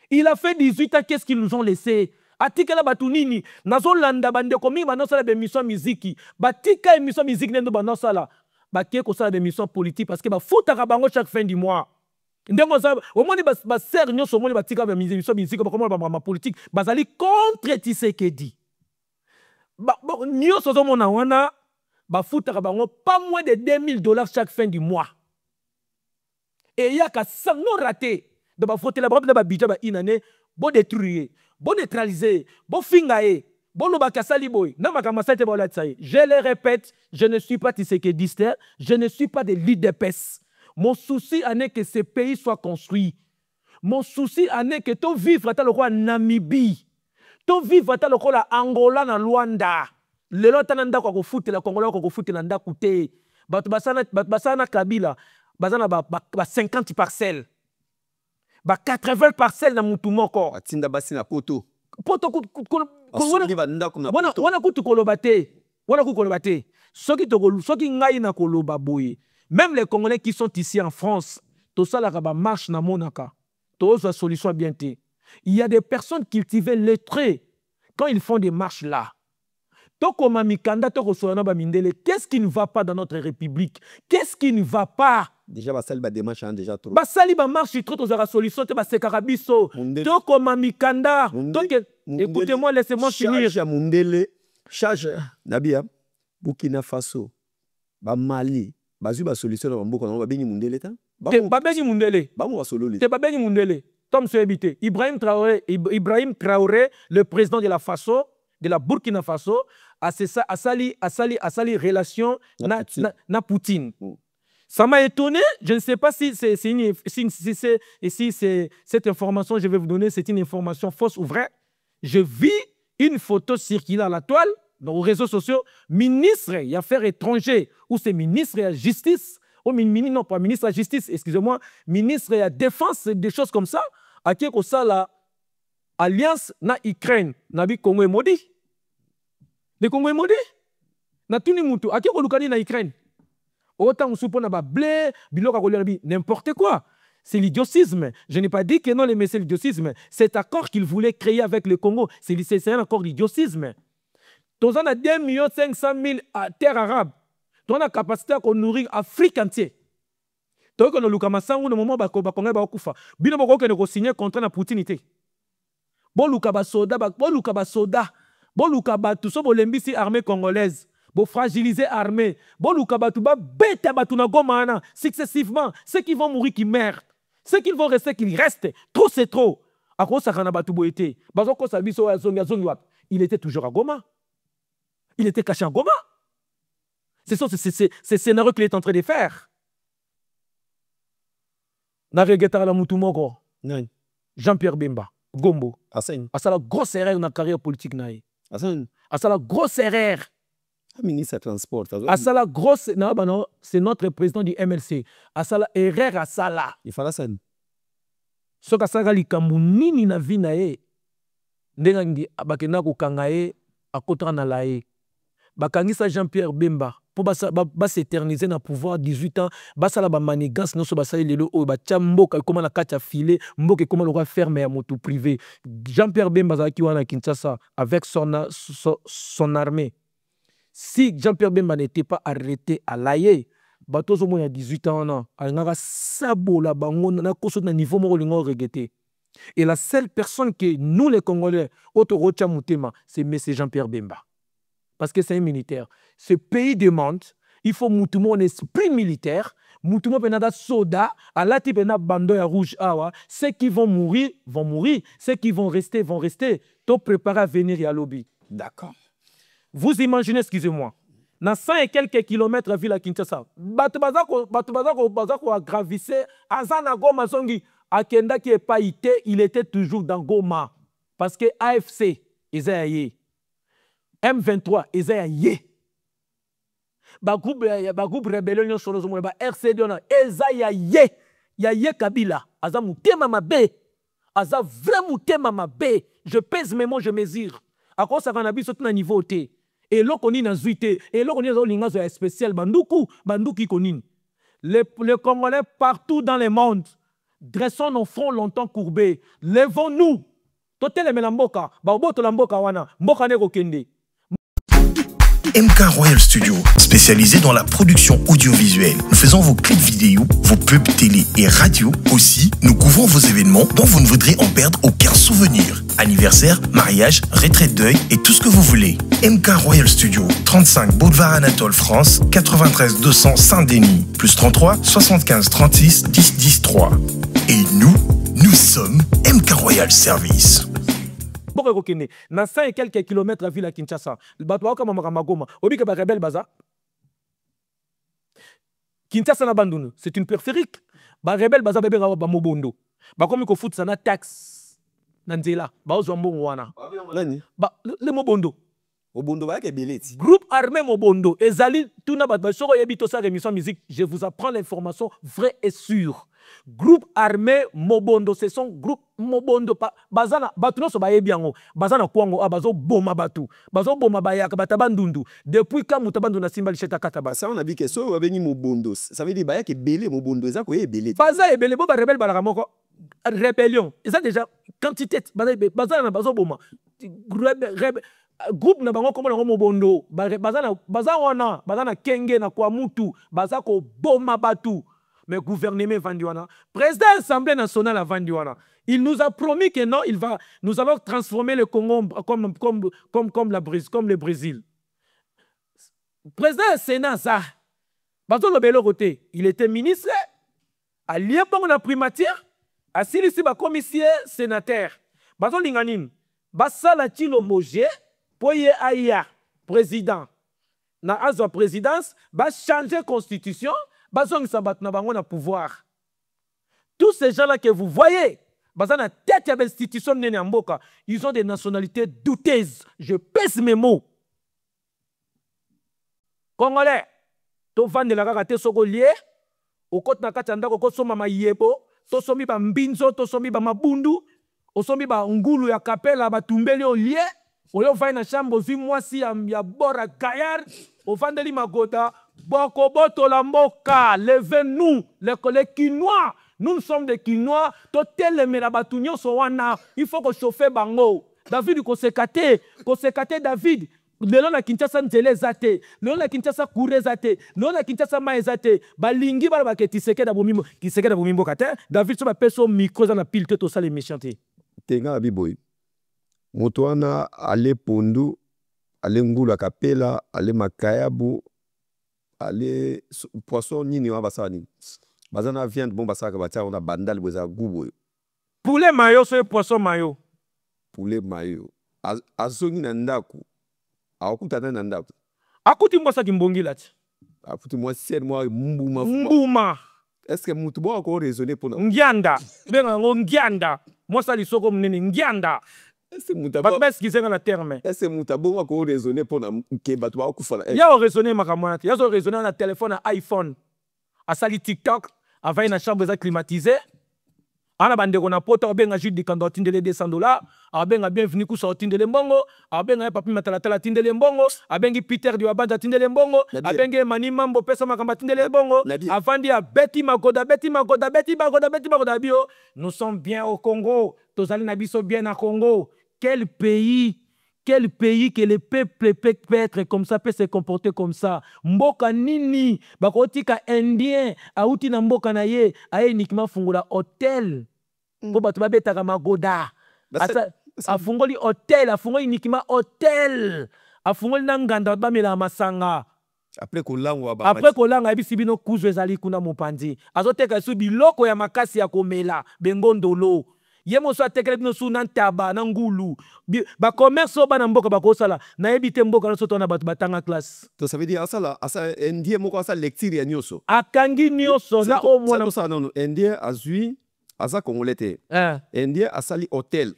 Il a fait 18 ans, qu'est-ce qu'ils nous ont laissé? Atika la batunini, nazo landa bande komi banosala be mission musique. Batika émission musique nendo banosala. Baké ko sala be mission politique parce que ba futaka bango chaque fin du mois. Ndenge ça, au moins ba ser nyoso moni batika be mission musique ba comment ba politique, bazali contre Tshisekedi. Ba nyoso zo mona wana ba futaka bango pas moins de $2000 chaque fin du mois. Et il y a qu'à ça non raté. De ba faute la ba budget ba inane, bon détruire, bon neutraliser, bon fingaye. Je le répète, je ne suis pas tissékédiste, je ne suis pas de l'IDPS. Mon souci est que ce pays soit construit. Mon souci est que tu vives le roi Namibie, tu vives le roi Angola na Luanda. Le lot nanda ko foot la Congolais ko foot nanda koute. Basana Kabila, basana ba 50 parcelles. Ba 80 parcelles na mutu moko. Atinda basina poto. Poto wana kutu kolobate soki ngai na koloba boye même les Congolais qui sont ici en France to sala ka ba marche na monaka to zo solution bien té. Il y a des personnes cultivées lettrées quand ils font des marches là. Toko mamikanda toko soana ba mindele, qu'est-ce qui ne va pas dans notre république? Qu'est-ce qui ne va pas? Déjà basali ba démarche déjà trop. Basali ba marche trop to za solution te ba sekarabiso. Toko mamikanda. Écoutez-moi, laissez-moi finir. Charge Mundele, charge Nabia, Burkina Faso, Mali, Bazu ba solution na mboka na ba bengi Mundele ta? Ba bengi Mundele. Ba mo sololi. Te ba bengi Mundele. Tom se habité. Ibrahim Traoré, le président de la Faso, de la Burkina Faso, a sali relation na Poutine. Ça m'a étonné. Je ne sais pas si cette information, je vais vous donner, c'est une information fausse ou vraie. Je vis une photo circuler à la toile, dans les réseaux sociaux, ministre des Affaires étrangères, ou c'est ministre de la Justice, ou non, pas ministre de la Justice, excusez-moi, ministre de la Défense, des choses comme ça, à qui est ça la alliance na Ukraine, na bi Congo est maudit. Le Congo est maudit. Na tout le monde, à qui est na Ukraine? Autant on suppose na blé, n'importe quoi. C'est l'idiotisme. Je n'ai pas dit que non, mais c'est l'idiotisme. Cet accord qu'il voulait créer avec le Congo, c'est un accord d'idiotisme. Dans un 2 500 000 terres arabes, dans la capacité à nourrir l'Afrique entière. Donc, on a le Kamasangu, le moment où on a kufa. Bino boko que nous signer contre la Poutine. Bon lukaba soda, bon lukaba soda, bon lukaba tout ça, bon l'embisi armée congolaise. Pour fragiliser l'armée, bon lukabatu ba bête batu na gomana successivement, ceux qui vont mourir qui meurent, ceux qui vont rester qui restent, trop c'est trop. À cause ça kana batu boité, bazoko sabiso ya zongi wap, il était toujours à Goma. Il était caché à Goma. C'est ça, c'est ce scénario qu'il est en train de faire. Na regeta la mutumoko. Jean-Pierre Bemba, Gombo. Ça la grosse erreur dans la carrière politique naïe. Ça la grosse erreur. Ministre des Transports. Asala grosse, non, c'est notre président du MLC. Asala erreur asala. Il fallait ça. Ce que ça gali kamunini na vie nae. Ndengangi abakena ko kangae akotra na lae. Bakangisa Jean-Pierre Bemba pour s'éterniser dans le pouvoir 18 ans, basala ba manigance non so basali lelo o ba chamboka comment la kacha filer, mboka comment le roi fermer à moto privé. Jean-Pierre Bemba za ki wana Kinshasa avec son armée. Si Jean-Pierre Bemba n'était pas arrêté à l'AIE, Batozo il y a 18 ans, il y a sabo la bango na koso na niveau mo lingo regretté. Et la seule personne que nous les Congolais autorocha mutema, c'est M. Jean-Pierre Bemba. Parce que c'est un militaire. Ce pays demande, il faut mutumo un esprit militaire, mutumo penada soda, à la type na bando ya rouge awa, ceux qui vont mourir, ceux qui vont rester, to préparer à venir à lobby. D'accord. Vous imaginez, excusez-moi, dans 100 et quelques kilomètres de la ville à Kinshasa, Batubazako a gravissé, Azana Goma Songi, Akenda qui n'est pas été, il était toujours dans Goma. Parce que AFC, ils ont yé. M23, ils ont yé. Groupe rébellion sur le RCD, ils ont yé. Yé Kabila, Aza Moutema Mabe, Aza vraiment Moutema Mabe. Je pèse mes mots, je mesure. À cause ça, on a vu surtout un niveau T. Et là, on est dans zuité. Et là, on est dans l'ingénieur spécial. Bandouki Konine. Les Congolais partout dans le monde, dressons nos fronts longtemps courbés. Lèvons-nous. Totel Melamboka. Baoboto Lamboka Wana. Mboka Neko Kende. MK Royal Studio, spécialisé dans la production audiovisuelle. Nous faisons vos clips vidéo, vos pubs télé et radio. Aussi, nous couvrons vos événements dont vous ne voudrez en perdre aucun souvenir. Anniversaire, mariage, retraite deuil et tout ce que vous voulez. MK Royal Studio, 35 Boulevard Anatole France, 93 200 Saint-Denis, plus 33 75 36 10 10 3. Et nous sommes MK Royal Service. Dans 100 et quelques kilomètres de la ville à Kinshasa, Kinshasa c'est une périphérique. Rebelle baza bebe ba mobondo. Ba komi ko foot sana tax. Nanzela, ba ozombo wana. Ba le mobondo. Mobondo ba ke beleti. Groupe armé mobondo. Ezali tuna ba soko yebito sa émission musique. Je vous apprends l'information vraie et sûre. Groupe armé mobondo, c'est son groupe mobondo. Bazana batuno so ba yebiango. Bazana kwango abazo boma batu. Bazo boma bayaka batabandundu. Depuis quand mutabandu na simba licheta kataba. Ça on a vu que so ba bengi mobondo. Ça veut dire bayaka belé mobondo za ko yebelé. Baza ebelé bo ba rebelle balaka moko. Rébellion. Et ça déjà quantité bazana bazo boma. Groupe na bango comme na mobondo. Bazana kenge na kwa mutu. Baza ko boma batu. Mais gouvernement Vandiwana, président de l'Assemblée nationale à Vandiwana, il nous a promis que non, nous allons transformer le Congo comme le Brésil. Président du Sénat, ça, il était ministre, à Liepang la primature, à Silisi commissaire sénateur. Bazo Linganin, Basala Tilo Moje, Poye Aya, président. Na azo présidence, ba changer constitution. bazongisa bato na bango na pouvoir. Tous ces gens-là que vous voyez, baza na tête ya institution nene mboka, ils ont des nationalités douteuses. Je pèse mes mots. Congolais, to vande la kaka te soko lié, au côté na kati ndako ko soma mayebo, to somi ba mbinzo, to somi ba mabundu, o somi ba ngulu ya kapela ba tumbeli o lié, o yo vai na chambre ozwi mwasi ya bora kayar, o vandeli magota, boko boto la mboka, levez-nous, les Quinois. Nous sommes des Quinois, totel me la batunyo so wana, il faut que chauffer bango. David ko sekate David. Lelo na Kinshasa nzele zate, lelo na Kinshasa kure zate, lelo na Kinshasa mai zate, balingi bala baketi sekeda bomimbo, ki sekeda bomimbo kate, David so ba peso micro za na pilte to sale méchanté. Tenga biboy. Moto wana ale pondu, ale ngulu kapela, ale makayabu, ale poisson nini wa basani. Bazana viande bon basaka batia on a bandal boza gubo. Poulet mayo so poisson mayo. Poulet mayo. Azongi na ndaku. Akutana na ndaku. Akuti mwasa kimbongi lati. Akuti moi ser moi mbuma. Mbuma. Est-ce que mutu bo ko raisonner pour ngianda. Benga ngo ngianda. Mwasa lisoko mnene ngianda. Est-ce que mutu ba bes kizenga na terme. Est-ce que mutu bo ko raisonner pour na ke batu ba kufala. Ya o raisonner makamwana. Ya zo raisonner na téléphone na iPhone. Asali TikTok. Avant une chambre climatisée, ana bandeko na poto benga jus de kando tindele $200, abenga bienvenue ku sorti tindele mbongo, abenga papi matala tindele mbongo, abengi Peter di wabanja tindele mbongo, abengi mani mambo pesa makamba tindele mbongo, avandi a beti magoda bio. Nous sommes bien au Congo, tozali na biso bien na Congo. Quel pays que le peuple peut être comme ça, peut se comporter comme ça. Mboka nini, bakotika indien, auti na mboka na ye, aye uniquement fungula hôtel. Po batu babetaka magoda. Afungoli hôtel, afungoli uniquement hôtel. Afungoli na nganda bamela masanga. Après kolangwa ebisi bino kuzo ezali kuna mopanzi. Azoteka su biloko ya makasi ya komela, bengondolo. Yemo so atekele bino su nantaba na ngulu ba commerce ba na mboka ba ko sala na ebite mboka na soto na batu batanga classe to ça veut dire asala ndie moko asa lecture ya nyoso akangi nyoso na o mwana ça non ndie azui asa congolais te ndie asali hôtel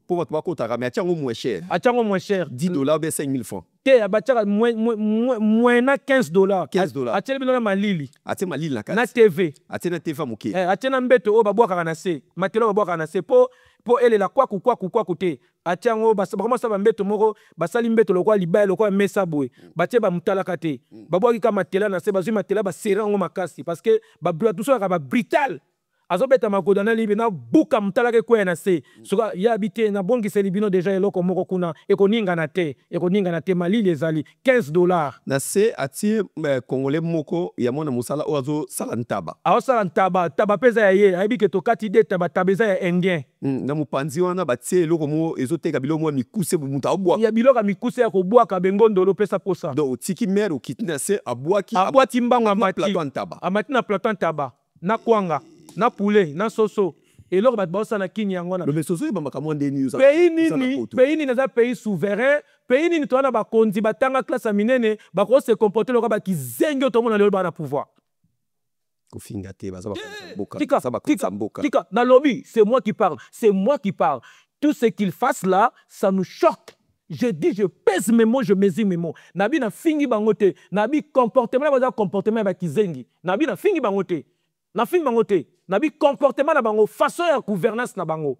pour batu ba ko taka mais atyango moins cher $10 ou 5 000 francs te abataka moins na $15 atele bino na malili na TV atena TV moké atena mbeto o babwaka na se matelo babwaka na se po ele la kwaku te atiango bakoma sa mbeto moko basali mbeto lokwa libaya lokwa mesa boy batie ba mutalaka te babwaki ka matela na se bazwi matela ba serra ngo makasi parce que ba tout ça ba brutal azobeta makoda na libi na buka mutalaka kwa na se soka ya habité na bongi se libino déjà eloko moko kuna ekoninga na te malili ezali $15 na se ati congolais moko ya mona musala ozo salantaba taba pesa ya ye ayebi ke tokati de taba tabeza ya indien na mupanzi wana batie eloko mo ezoteka biloko mo mikuse muta obwa ya biloko mikuse ya kobwaka bengondolo pesa posa do tiki mer o kitna se abwati mbango amati na plateau taba na kwanga na poulet na soso eloko bat bosa na kini yango na le soso ba makamwa ndeni yusa pays nini za pays souverain pays nini to na ba konzi batanga classe minene ba ko se comporter loka ba kizengi to mona lelo ba na pouvoir ko finga te ba za boka tika na lobby c'est moi qui parle tout ce qu'il fasse là ça nous choque. Je dis, je pèse mes mots, je mesure mes mots. Nabi na fingi bangote, nabi comportement ba kizengi, nabi na fingi bangote. Nabi comportement na bango, façon de gouvernance na bango.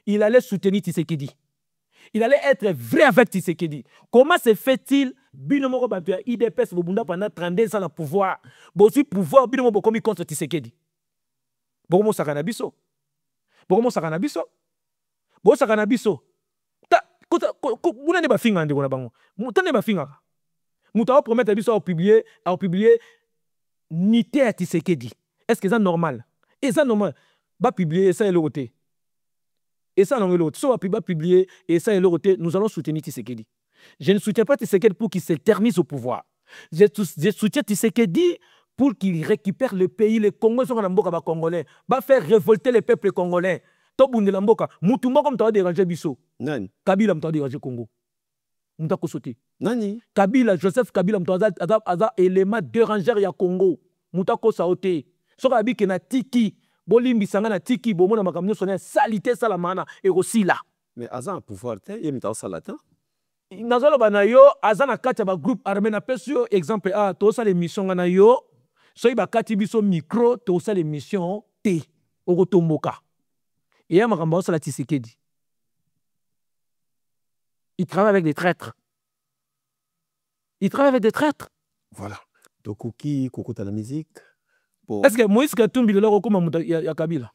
Il allait soutenir Tshisekedi. Il allait être vrai avec Tshisekedi. Comment se fait-il binomoko bantu ya IDPS bobunda pendant 32 ans na pouvoir. Bosi pouvoir binomoko komi contre Tshisekedi. Bokomo sakana biso. Bo sakana biso. Kuna ne ba finga ndeko na bango. Mutane ba finga. Muta promettre biso à publier nité à Tshisekedi. Est-ce que c'est normal? Et ça normal. Va publier ça et l'autre. Et ça non l'autre. Soit va publier et ça et l'autre. Nous allons soutenir Tshisekedi. Je ne soutiens pas Tshisekedi pour qu'il s'éternise au pouvoir. Je soutiens Tshisekedi pour qu'il récupère le pays. Les Congolais sont en Mboka congolais. Va faire révolter les peuples congolais. Tobunde la Mboka. Moutoumba comme tu as dérangé Bisso. Nani? Kabila m'a dérangé Congo. Mouta Kosote. Nani? Kabila, Joseph Kabila m'a élément dérangeur ya Congo. muta kosa ote soka abike na tiki bolimbisanga na tiki bomona makamnyo sona salité salamana ekosila mais aza na pouvoir te ye mita osala te nazoloba na yo aza na kati ya bagroupe armé napesi yo exemple tosala émission nga na yo soki bakati biso micro tosala émission te okotomboka eya makambo osala Tshisekedi il travaille avec des traîtres. Il travaille avec des traîtres. Voilà. Donc, qui kokota la musique. Est-ce que Moïse Katumbi le comme ya Kabila?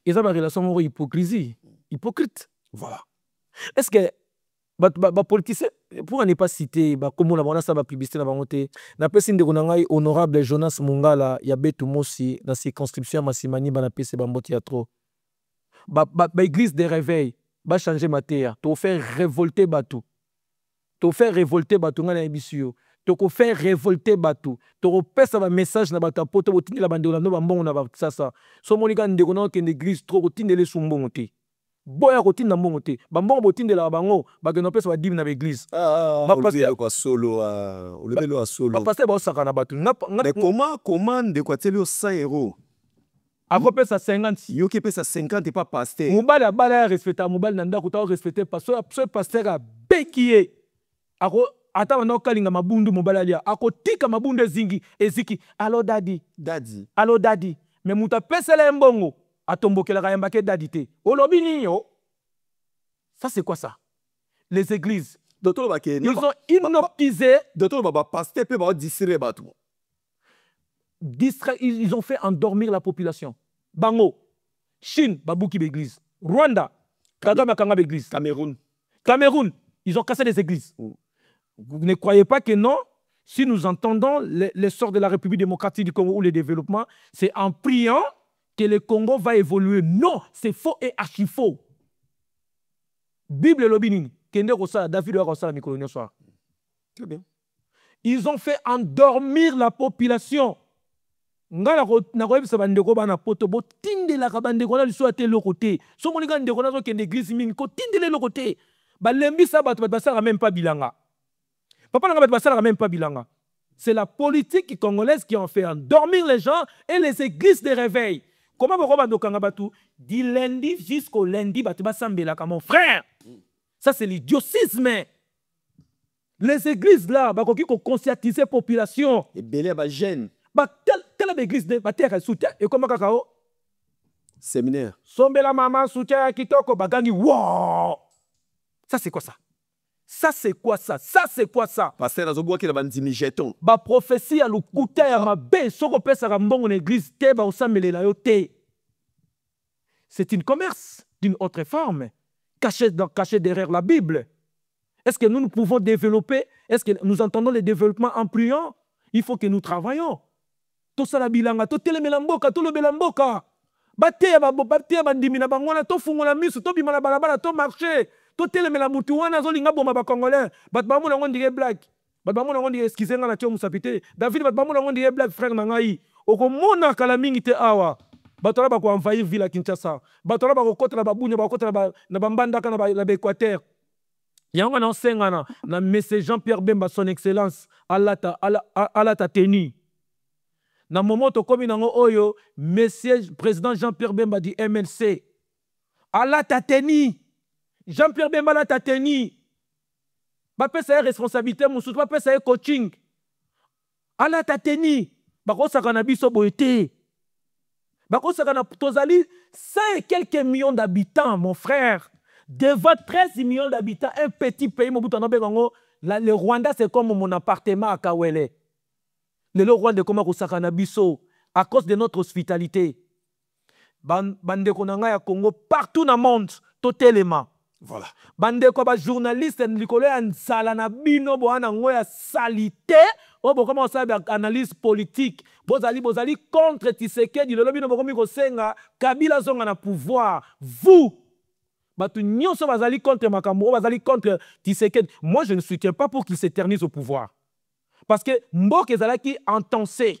Ils ont une relation hypocrisie. Hypocrite. Voilà. Est-ce que les politiciens, pour ne pas citer, comme on a ça, publicité, na personne de honorable Jonas Mungala, ya Beto Mosi, dans circonscription Massimani, na PC Bamboti ya trop. Église des réveils. Va changer matière, tu faire révolter Batou. Tu faire révolter Batou ngana ebisio. Tu faire révolter Batou. Tu repère ça message na bata poto botindi la bande na bambongo na ça ça. So monika ndeko na ke l'église trop botindi le sumbongo te. Boya botindi na mbongo te. Bambongo botindi la bango ba ke no pesa ba dim na l'église. Ba passer quoi solo au level à solo. Ba passer ba saka na Batou. Mais comment de quoi telo 100 €? Ako pesa 50. Yo qui pesa 50 et pas pasteur. Mobali abala respecta mobali nanda ko ta respecter pasteur pasteur a bekiye. Ako ata wana kalinga mabundu mobali alia. Ako tika mabundu eziki. Allo daddy. Daddy. Allo daddy. Mais muta pesa la mbongo. Atombokela ka yambake daddy te. Olobi ni yo. Ça c'est quoi ça? Les églises. Ils ont inoptisé. Docteur baba pasteur pe ba distraire batou. Ils ont fait endormir la population. Bango, Chine, babouki l'église. Rwanda, Kagame Kanga l'église. Cameroun, ils ont cassé les églises. Vous ne croyez pas que non? Si nous entendons l'essor de la République démocratique du Congo ou le développement, c'est en priant que le Congo va évoluer. Non, c'est faux et archi faux. Bible Lobinin, Kende Rosa, David Rosa, Mikolonio soir. Très bien. Ils ont fait endormir la population. Nga na koyebisa bandeko bana poto botindela ka bandeko na liso ate lokote so moninga ndeko na zo kende église mingi ko tindele lokote balembisa bato basala même pas bilanga papa nga bato basala même pas bilanga. C'est la politique congolaise qui en fait endormir les gens et les églises de réveil. Comment bako bandokanga bato du lundi jusqu'au lundi bato basambela ka mon frère. Ça c'est l'idiotisme. Les églises là bakoki ko conscientiser population et belé ba jeune. Telle église de terre soutien et comment kakao séminaire sombela maman soutien kitoko bagangi wow. Ça c'est quoi ça? Ça c'est quoi ça? Ça c'est quoi ça? pasteur azoboa ki na bandimi jeton ba prophétie ya lukuta ya mabe soko pesa ka mbongo na église te ba osamelela yo te. C'est une commerce d'une autre forme caché derrière la Bible. Est-ce que nous pouvons développer? Est-ce que nous entendons le développement en priant? Il faut que nous travaillons. To sala bilanga to telemela mboka to lobela mboka bateya bandimi na bango na to fungola miso to bima na balabala to marcher to telemela mutu wana zolinga boma ba congolais bat ba mona ngondire black bat ba mona ngondire excuser nga na tio musapite David bat ba mona ngondire black frère na ngai okomona kala mingi te awa batola ba ko envahir ville à Kinshasa batola ba ko kota na babunya ba kota na bambanda kana ba Équateur yango na sengana na monsieur Jean-Pierre Bemba son excellence alata teni. Na moment tokomi nango oyo monsieur président Jean-Pierre Bemba du MLC ala tateni Jean-Pierre Bemba la tateni ba pesa responsabilité mususu ba pesa coaching ala tateni ba ko saka na biso boyete ba ko saka na tozali 5 et quelques millions d'habitants mon frère devant 13 millions d'habitants un petit pays mobutu na bengo le Rwanda c'est comme mon appartement à Kawele. Le roi de Koma Kusakana Biso, à cause de notre hospitalité. Bande Konanga ya Congo, partout dans le monde, totalement. Voilà. Bande Koba journaliste, Nicolas Ansalana Bino, Boana Ngoya Salité, ou comment ça, analyse politique. Bozali contre Tshisekedi, le lobby de Bokomiko Senga, Kabila Zonga na pouvoir. Vous, Batu Nyonso Bazali contre Makambo, Bazali contre Tshisekedi. Moi, je ne soutiens pas pour qu'il s'éternise au pouvoir. Parce que Mbok ezalaki entensé.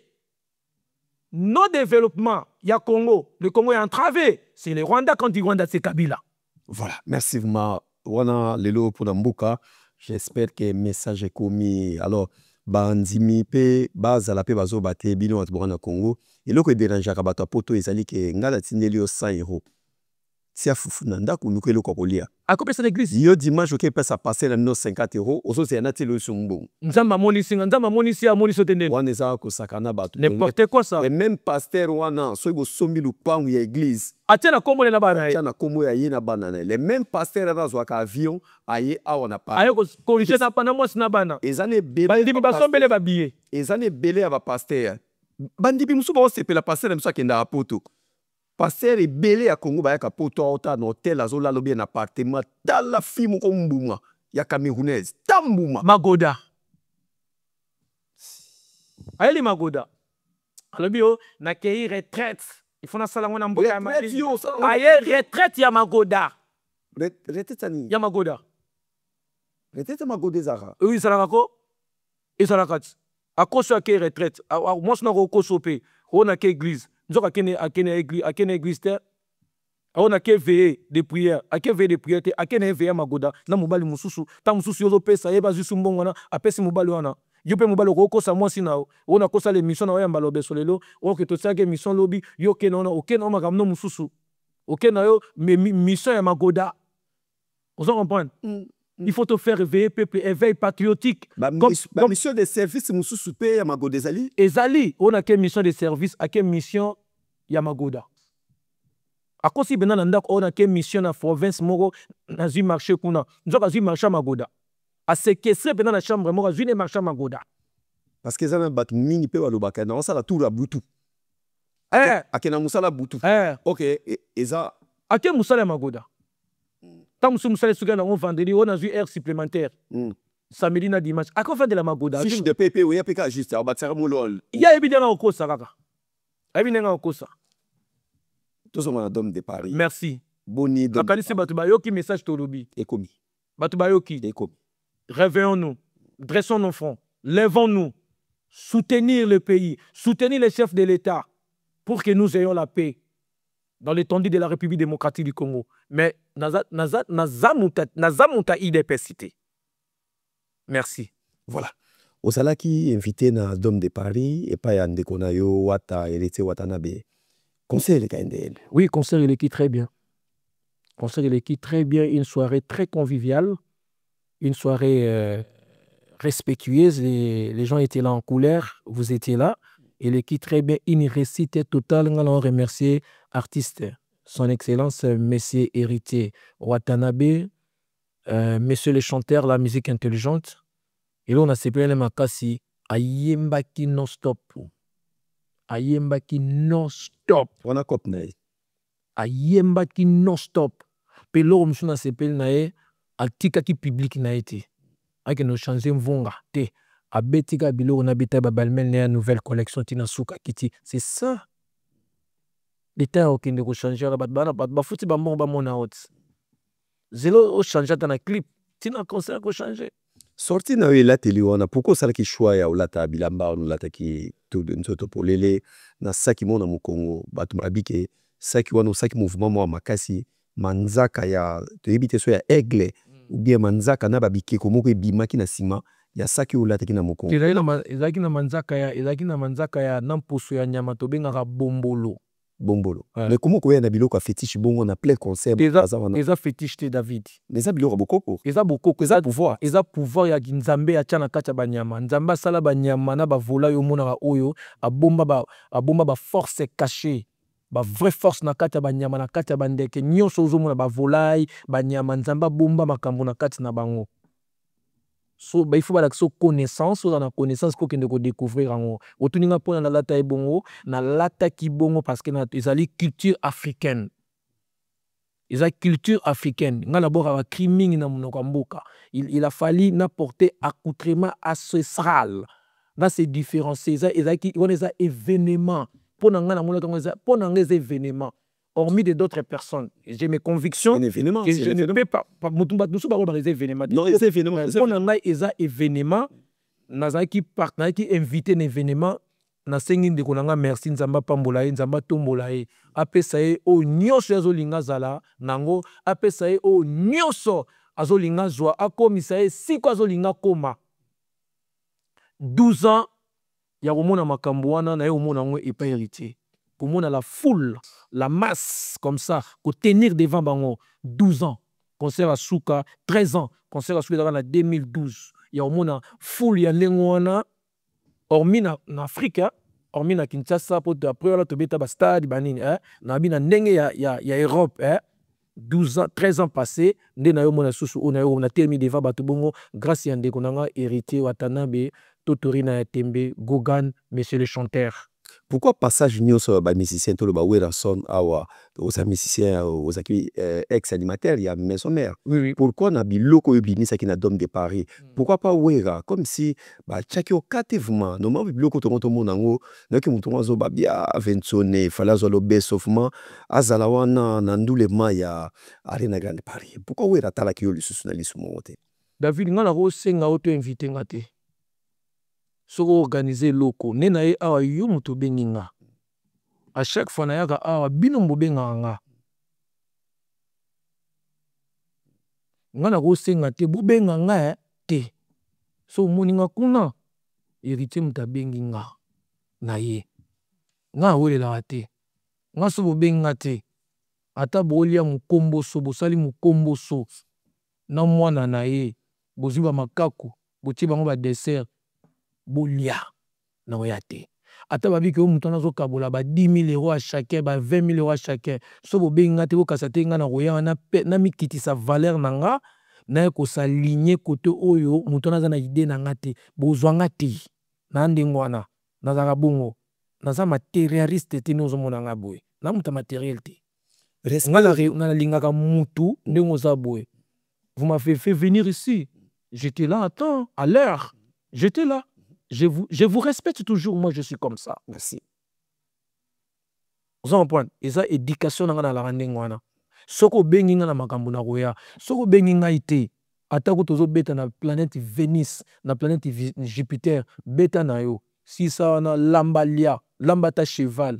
Nos développements, il y a Congo. Le Congo est entravé. C'est le Rwanda quand dit Rwanda, c'est Kabila. Voilà. Merci vraiment. Wana lelo pour Mboka. J'espère que le message est commis. Alors, bandimi pe bazala pe bazo bate bino at na Congo eloko dérangeaka bato a poto ezali ke ngala tindeli yo 100 euros tia fufu na ndako nuko eloko kolia akopesa l'église yo dimanche oke pesa passer na 50 euros ozo se na telo sumbu nzamba monisi amonisi otendeni wana eza kosakana bato n'importe quoi ça et même pasteur wana so bo sombi lupangu ya église atia na kombo na bana atia na kombo ya ye na bana na les mêmes pasteurs na zwaka avion aye awa na pa ayo ko corriger na bana mwasi na bana ezane bele bandimi basombele babiye ezane bele ya ba pasteur bandimi musu ba osepela pasteur musu akenda apoto pasteur ebele ya Congo bayaka poto auta na hotel azolala bien appartement tala fimu ko mbuma ya camerounaise tambuma magoda ayeli magoda alobi yo na kei retraite il faut na sala ngona mboka ya mali aye retraite ya magoda retraite tani ya magoda retraite magoda zara oui salaka ko ezalaka akoso ya kei retraite mwasi na kokoso pe ona ke église nzoka akene église te aona ke veillé de prière ake veillé de prière te akene veillé magoda na mobali mususu ta mususu yozo pesa yeba zisu mbongo wana apesi mobali wana yo pe mobali kokosa mwasi na ona kosa le mission na oyamba lobe solelo oke to sake mission lobi yo ke na ona makamno mususu oke na yo mission ya magoda vous comprenez il faut te faire éveiller peuple éveil patriotique comme mission de service mususu pe ya magoda ezali ona ke mission de service ake mission ya magoda akosi bena na ndako ona ke mission na province moko na zui marché kuna nzoka zui marché magoda asekestre bena na chambre moko zui ne marché magoda parce que ezana bato mingi pe balobaka na osala tour ya butu akena musala butu ok eza ake musala ya magoda tant que nous sommes en vendredi, on a vu heure supplémentaire. Samedi na dimanche. À quoi faire de la magoda? Fiche de PP, oui, PK juste. Il y a évidemment au Kosa, kaka. Évidemment au Kosa. Tous sommes un homme de Paris. Merci. Boni. Akani se batubayoki message tolobi. Ekomi. Batubayoki. Ekomi. Réveillons-nous. Dressons nos fronts. Lèvons-nous. Soutenir le pays. Soutenir les chefs de l'État pour que nous ayons la paix dans l'étendue de la République démocratique du Congo. Mais nazamuta idépécité. Merci. Voilà. Osalaki invité na Dôme de Paris et pas yande konayo wata elete watanabe. Concert le KNDL. Oui, concert il est très bien. Concert il est très bien, une soirée très conviviale, une soirée respectueuse, les gens étaient là en couleur, vous étiez là. Et l'équipe très bien, une réussite totale. Nous allons remercier artiste, son excellence, Monsieur Héritier Watanabe, Monsieur le chanteur, la musique intelligente. Et là, on a séparé les makasi, Ayembaki non-stop. Ayembaki non-stop. On a copné. Ayembaki non-stop. Puis là, on a séparé, Altika qui public n'a été. Avec nos chansons vont te. Abetika bilo on habite babalmel ne nouvelle collection tina suka kiti. C'est ça. L'état au kinde ko changer ba futi ba mona hot. Zelo o changer dans clip tina concert ko changer. Sorti na la télé wana pourquoi ça ki choix ya olata bilamba on lata ki tout de nzoto polele na saki mona mu Congo batu mabike saki wana saki mouvement mo makasi manzaka ya to ebite so ya aigle ou bien manzaka na babike ko moko ebimaki na sima ya saki olata kina moko ezaki na manzaka ya namposo ya nyama to benga bombolo mais comment ko ya na biloko fétiche bongo na plein concert eza fétiche te David mais eza biloko bokoko eza pouvoir ya nzambe ya tana kata banyama nzambe sala banyama na bavola yo mona oyo abomba ba force cachée ba vraie force na kata banyama na kata bandeke nyonso ozomona bavolai banyama nzambe bomba makambo na kati na bango. So il faut la connaissance ou la connaissance qu'on peut découvrir en haut tout n'importe pour la lata ebongo na lata kibongo parce que na ezali culture africaine ezali culture africaine nga d'abord à criming na monoko mboka il a fallu n'apporter accoutrement ancestral là c'est différencier ezali on les a événements pour nga na monoko pour nga les événements hormis de d'autres personnes. J'ai mes convictions. Que je ne peux pas. Nous sommes pas les événements. Non, les événements. On a des événements. Nous avons invité un événement. Nous avons merci Nzamba Pambolaye, Nzamba Tombolaye. Après ça, au nyonso azolinga zala nango. Après ça, au nyonso azolinga zwa. Akomi ça, si ko azolinga koma. 12 ans ya komona makambo wana na ye omona ngo et pas héritier pour mona la foule la masse comme ça ko tenir devant bango 12 ans concert à Souka 13 ans concert à Souka dans la 2012 ya omona foule ya lengo wana hormis na Afrique hormis na Kinshasa pour après là to beta ba stade banini na bina ndenge ya Europe 12 ans 13 ans passés nde na yo mona susu on a terminé devant bato bongo grâce à ndeko nanga héritier Watanabe Totorina Tembe Gogan monsieur le chanteur. Pourquoi passage nyonso ba musicien to le ba wera son awa aux musiciens aux ex-animateurs il y a maison mère. Oui. Pourquoi na biloko yobini ça qui na Dôme de Paris? Pourquoi pas wera comme si ba chakio kativement no ma biloko to konto monango na ki mutu zo ba bia vensone fala zo lo besofement azala wana na ndulema ya Arena Grande Paris. Pourquoi wera tala ki yo lisusu na lisu monte? David ngana ko senga auto invité ngate. Soko organiser loko nena ye awa yo muto benginga à chaque fois na yaka awa bino mbobenga nga ngana ko senga te bobenga nga te so moninga kuna héritier muta benginga na ye nga welela te nga so bobenga te ata bolia mukomboso bosali mukomboso na mwana na ye boziba makaku botie bango ba dessert bolia na oyate ata babiki o mutu nazo kabola ba 10 000 € à chacun ba 20 000 € à chacun so bobenga te ko kasate nga na roya na mikiti sa valeur nanga na ko s'aligner côté oyo mutu naza na idée na ngate bozwa ngati na ndengo wana nazaka bongo naza matérialiste te nozo mona nga boy na mutu matériel te ngala na lingaka mutu ndengo za boy vous m'avez fait venir ici j'étais là attends à l'heure j'étais là. Je vous respecte toujours, moi je suis comme ça. Merci. Vous comprenez? Et ça, éducation dans la rendez-vous. Soko bengi na makambo na roya. Soko bengi nga ite. Atako tozo beta na planète Vénus, na planète Jupiter, beta na yo. Si ça na lambalia, lambata cheval.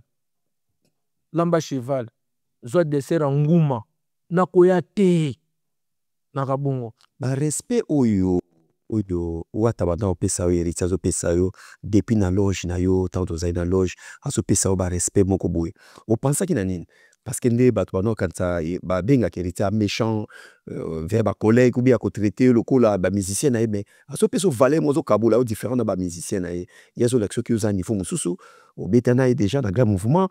Lamba cheval. Zo dessert nguma. Na koya te. Na kabongo. Ba respect oyo. Oyo watabanda opesa yo héritier zo pesa yo depuis na loge na yo tant aux na loge aso pesa yo ba respect moko boye o pensa ki na nini parce que nde bato bano kanta ba benga héritier méchant vers ba collègue ou bien ko traiter le kola ba musicien na mais aso pesa valeur mozo kabula o différent na ba musicien na yezo l'action ki oza niveau mususu o betana déjà na grand mouvement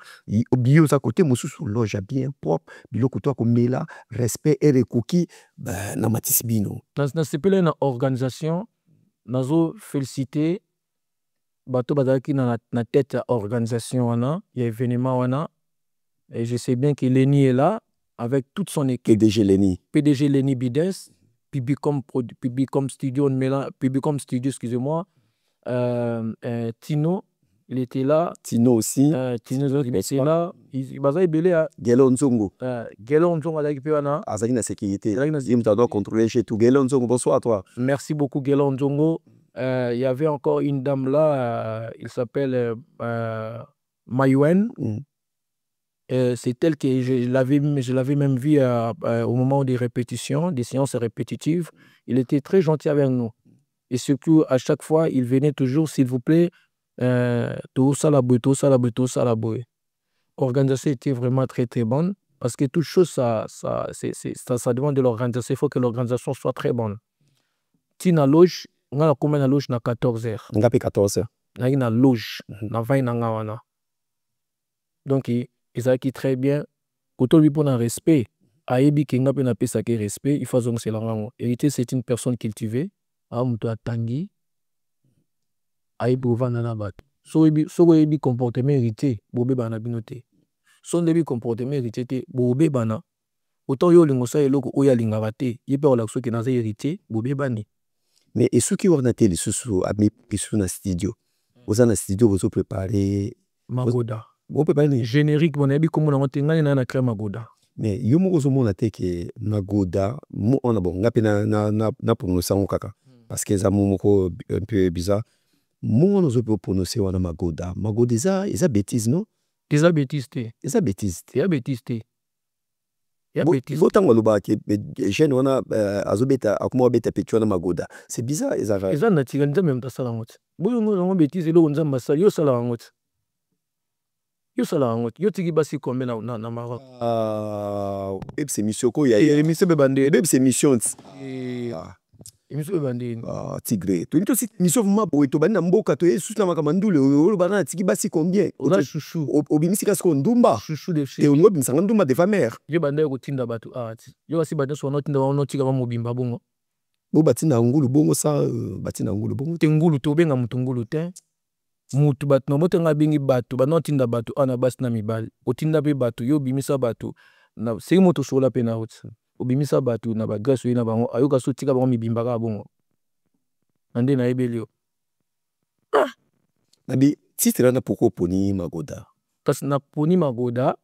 bio za côté mususu loge bien propre biloko to ko mela respect et recoki ba na matisbino na sepele na organisation nazo féliciter bato bazaki na tête organisation wana ya événement wana et je sais bien que Lenny est là avec toute son équipe. PDG Lenny Bides, Pibicom Studio, excusez-moi. Tino, il était là. Tino aussi. Tino, il était là. Il va belé à Gelo Nzongo. Gelo Nzongo avec Piwana. Azali na sécurité. Il doit contrôler chez tout. Gelo Nzongo, bonsoir à toi. Merci beaucoup, Gelo Nzongo. Il y avait encore une dame là, il s'appelle Mayuen. C'est elle que je l'avais même vu au moment des répétitions, des séances répétitives. Il était très gentil avec nous. Et surtout, à chaque fois, il venait toujours, s'il vous plaît, tout ça la boue. L'organisation était vraiment très très bonne. Parce que toute chose, ça demande de l'organisation. Il faut que l'organisation soit très bonne. Tina loge, on a combien de loge na 14h. On a 14h. On a une loge, na 20 na. Donc, ils ont très bien. Quand on lui prend un respect, Aébi Kenga peut n'appeler ça que respect, il faut donc c'est la héritier, c'est une personne cultivée. Amuto Tangi. Aébi Ovanana Bat. So Ebi comportement héritier, Bobé Bana Binote. Son début comportement héritier, Bobé Bana. Autant yo lingosa et loko oya lingavate, y peut relaxer qui n'a héritier, Bobé Bani. Mais et ceux qui ont été les sous amis qui sont dans le studio, vous en studio, vous préparez Magoda. Vous préparez générique, mon ami, comme on a tingani na crème Magoda. Mais yo mo zo mona te ke Magoda, mo on a bon ngapi na prononcer on kaka. Parce que ça mo ko un peu bizarre. Mo on zo peut prononcer wana Magoda. Magoda eza bêtise non? Eza bêtise te. Eza bêtise. Eza bêtise te. ya bêtise Botango loba ke jeune wana azobeta akuma beta petu na magoda. C'est bizarre ezara. eza naturel nzambe moto asala yango te boyo ngo bêtise eloko nzambe asali yo sala yango te yo sala yango te yo tiki basi kombe na Maroc C'est mission ko ya émission bebande c'est mission émission bebande tigre to nito si mission vraiment boy to bana mboka to yesu na makamandule o bana tiki basi combien oza chouchou obimisi kasko ndumba chouchou de te ongo bimsanga ndumba de famère yo banda ko tinda bato yo basi banda so no tinda no tika ba mobimba bongo bo batina ngulu bongo sa batina ngulu bongo te ngulu to benga mutu ngulu te mutu bato no motenga bingi bato bana tinda bato ana basi na mibali otinda pe bato yo bimisa bato na sei moto sola pe na route obimisa bato na ba grâce na bango ayoka so tika bango mibimba ka bongo ande na ebeli yo nabi titre na pourquoi poni magoda parce na poni magoda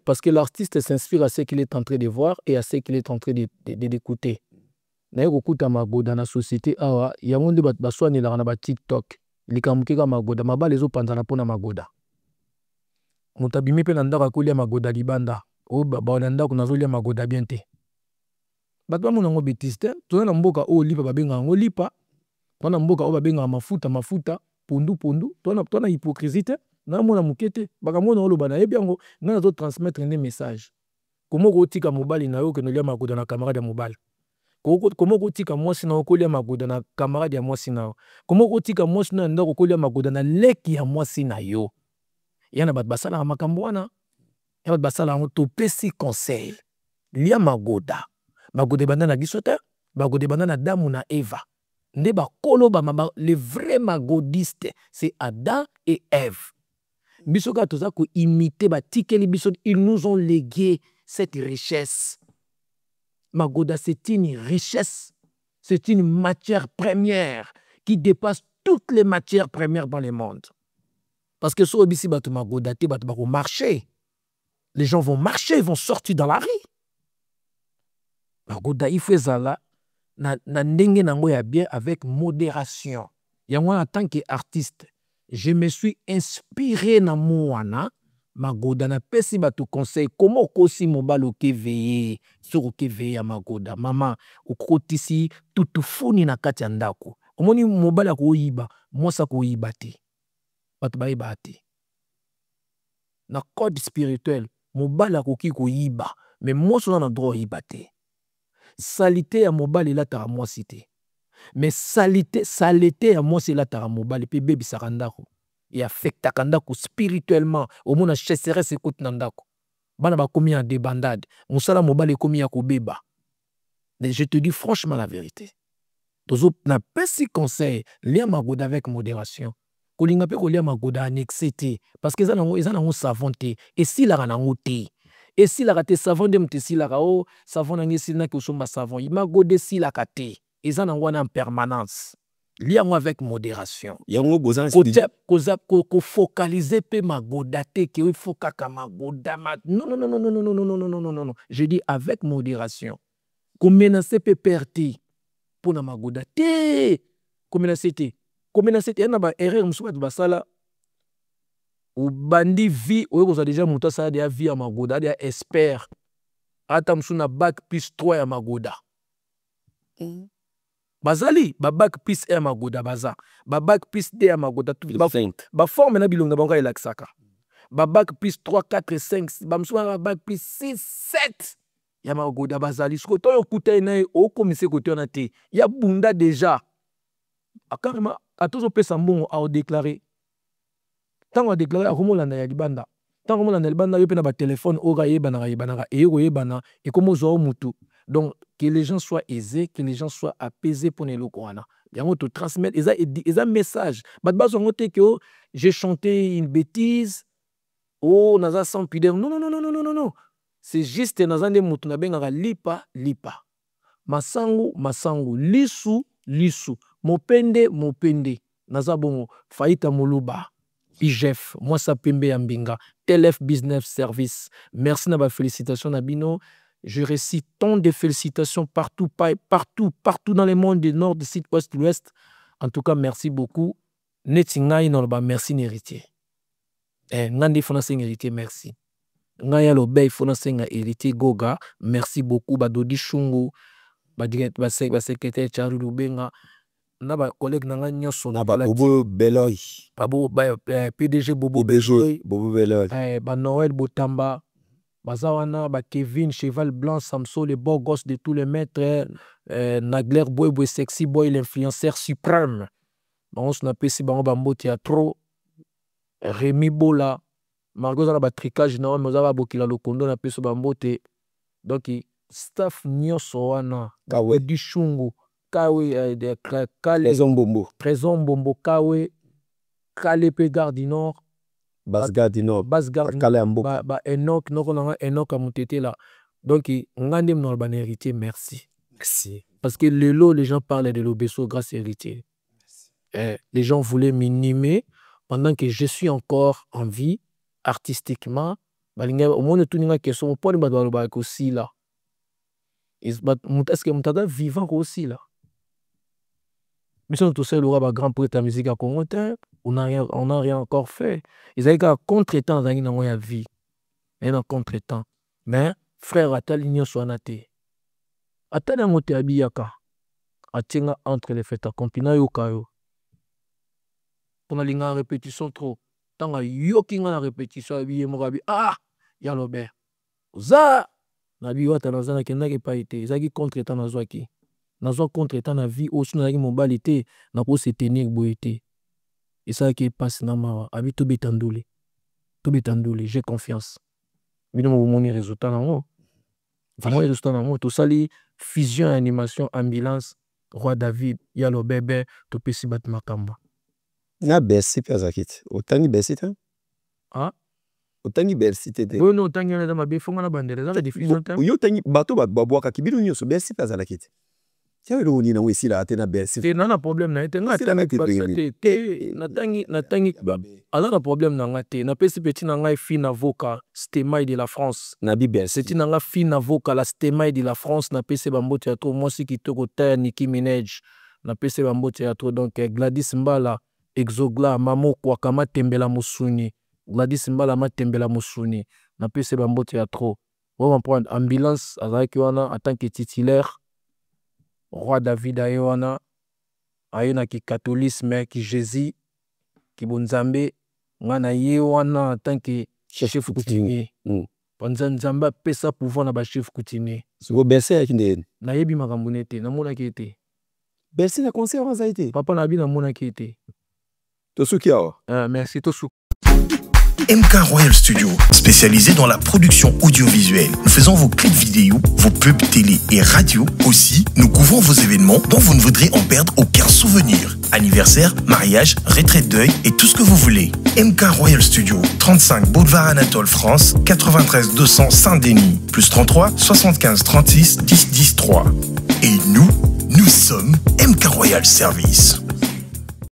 parce que l'artiste s'inspire à ce qu'il est en train de voir et à ce qu'il est en train d'écouter na kokuta magoda na société awa ya monde ba soanela na ba TikTok likamukeka magoda mabale zo panzana pona magoda mutabimi pe na ndaka kolia magoda libanda o baba na ndako nazolia magoda bien te bato bamona ngo bêtise te to na mboka o lipa babenga ngo lipa to na mboka o babenga mafuta pondu to na hypocrisie te na mona mukete bakamona oloba na yebi yango ngana zo transmettre des messages comment ko tika mobali na yo ke no lia magoda na camarade ya mobali comment ko tika mwasi na okolia magoda na camarade ya mwasi na yo comment ko tika mwasi na ndako kolia magoda na leki ya mwasi na yo yana bat basala makambo wana ya bat basala ngo to pesi conseil lia magoda banda na gisote magoda banda na Damu na Eva nde bakolo ba les vrais magodistes c'est Adam et Ève biso ka toza ko imiter ba tikeli biso ils nous ont légué cette richesse. Magoda, c'est une richesse, c'est une matière première qui dépasse toutes les matières premières dans le monde. Parce que si on bat Magoda, tu vas marcher. Les gens vont marcher, ils vont sortir dans la rue. Magoda, il fait ça là, na ndenge nango ya bien avec modération. Et moi, en tant qu'artiste, je me suis inspiré na mouana. Magoda na pesi batu conseil comment kosi mobalo ke veiller sur ke veiller à magoda mama okotisi tutufuni na kati ya ndako omoni mobala ko yiba mosa ko yiba te batu ba yiba te na code spirituel mobala ko ki ko yiba mais moso na droit yiba te salité ya mobali la tara mosi te mais saleté ya mosi la tara mobali pe bebi sakandako et affecte kandako spirituellement au monde chasseresse écoute nandako bana ba komi en débandade musala mobali komi ya kobeba mais je te dis franchement la vérité tozo na pesi conseil lia magoda avec modération kolinga pe kolia magoda annexé parce que eza nango savon te et si la nango te et si la te savon de mte si la o savon nangi si na ko somba savon magoda si la kate eza nango en permanence. Liango avec modération. Yango bozan ko focaliser pe magoda te que il faut kaka magoda non. Je dis avec modération. Ko menacer pe perte pour na magoda te. Ko menacer na ba erreur musuba basala. Ou bandi vie oyo ko déjà muta sa dia vie à magoda dia expert. Ata musuna bac plus 3 ya magoda. Bazali ba bac plus 1 magoda baza ba bac plus 2 ya magoda tout ba forme na bilonga bango elaksaka ba bac plus 3 4 5 ba mswa bac plus 6 7 ya magoda bazali siko to yokuta na o komise ko tona te ya bunda déjà akarema atozo pesa mbongo a déclarer tango a déclarer akomolanda ya libanda tango molanda libanda yo pe na ba téléphone oga yebana yebana et comme zo mutu. Donc, que les gens soient aisés, que les gens soient apaisés pour les locaux. Il y a te transmettre un message. J'ai chanté une bêtise. Oh, naza sans pudeur. Non. C'est juste nazande mutu na benga lipa. Masangu. Lisu. Mopende. Naza bongo. Faita moluba. IGF. Moi sa pembe yambinga. TLF Business Service. Merci na ba félicitations nabino. Je récite tant de félicitations partout dans le monde du nord, du sud, ouest, l'ouest. En tout cas, merci beaucoup. Netinga inorba merci n'héritier. Nandi fonase n'héritier merci. Ngaya Lobe, il faut senga héritier Goga. Merci beaucoup, Badodi Chungu, secrétaire Charles Lubenga, na collègue Nanga Nyoso, Bobo Beloy, PDG Bobo Beloy, Noël Botamba, Bazawana, Kevin, Cheval Blanc, Samso, les beaux gosses de tous les maîtres, Nagler Boy, Sexy Boy, l'influenceur suprême. On se n'a pas si Bambo Théâtre, Rémi Bola, Margot Zala Batricage, non, mais Zala Bokila Lokondo, na Peso Bambote. Donc, staff Nyoso Wana, Kawe du Chungu, Kawe de Kale, Trésor Bombo, Kawe, Kale Pégar du Nord, Basgar du Nord, Kalembo, Enoch, Enoch à Moutete là. Donc, Ngandem Norban héritier, merci. Merci. Parce que le lot, les gens parlaient de l'Obesso grâce à héritier. Les gens voulaient m'inimer pendant que je suis encore en vie, artistiquement. Au monde tout le monde qui sont pas aussi là. Est-ce que mon vivant aussi là? Mais si on tout seul, le grand poète de la musique à Congo, on n'a rien encore fait. Ils avaient qu'à contre-temps dans la vie. Et dans contre-temps. Mais frère, à l'union soit naté. À tel moment, tu es habillé entre les fêtes accomplis. Pour la répétition trop. Tant que yoki la répétition, ah, ya l'obé. Za, nabi wata na zana kenda ke pa été. Zaki contre-temps na zoaki. Na zo contre-temps na vie aussi na mobilité na ko se tenir boité. Et ça qui passe na ma abi to betandouli. To betandouli, j'ai confiance. Bino mo moni résultat na mo. Vraiment résultat na mo to sali fusion animation ambulance Roi David ya lo bébé to pesi bat makamba. Na Bercy Pazakit. Autant Bercy hein? Ah? Autant Bercy t'étais. Oui, non, autant na ma befonga na bandere za diffusion temps. Yo tangi bato babwa ka kibino nyoso Bercy Pazakit. Tiens le woni na wesi la atena Bercy. Te na problème na été ngati. Na tangi alors na problème na ngati. Na pesi petit na ngai fille avocat Stemai de la France. Na bi Bercy. C'était na nga fille avocat la Stemai de la France na pesi bambo théâtre moi si kitoko terre Nicki Minaj. Na pesi bambo théâtre donc Gladys Mbala Exogla, Mamo Kwakama Tembela Mousouni, Gladys Mbala Ma Tembela Mousouni, na pese bambo théâtre. On va prendre ambulance, avec Yoana en tant que titulaire, Roi David Ayoana, Ayona qui catholisme, qui Jésus, qui Bonzambe, Ngana Yoana en tant que chef coutumier. Panzan Zamba pesa pouvoir na ba chef coutumier. C'est go Bercy avec une. Na yebi makambunete, na mona ki été. Bercy na concert en Zaïté. Papa na bi na mona ki été. Merci Tosu. MK Royal Studio, spécialisé dans la production audiovisuelle. Nous faisons vos clips vidéo, vos pubs télé et radio. Aussi, nous couvrons vos événements dont vous ne voudrez en perdre aucun souvenir. Anniversaire, mariage, retraite deuil et tout ce que vous voulez. MK Royal Studio, 35 Boulevard Anatole France, 93 200 Saint-Denis, plus 33 75 36 10 10 3. Et nous sommes MK Royal Service.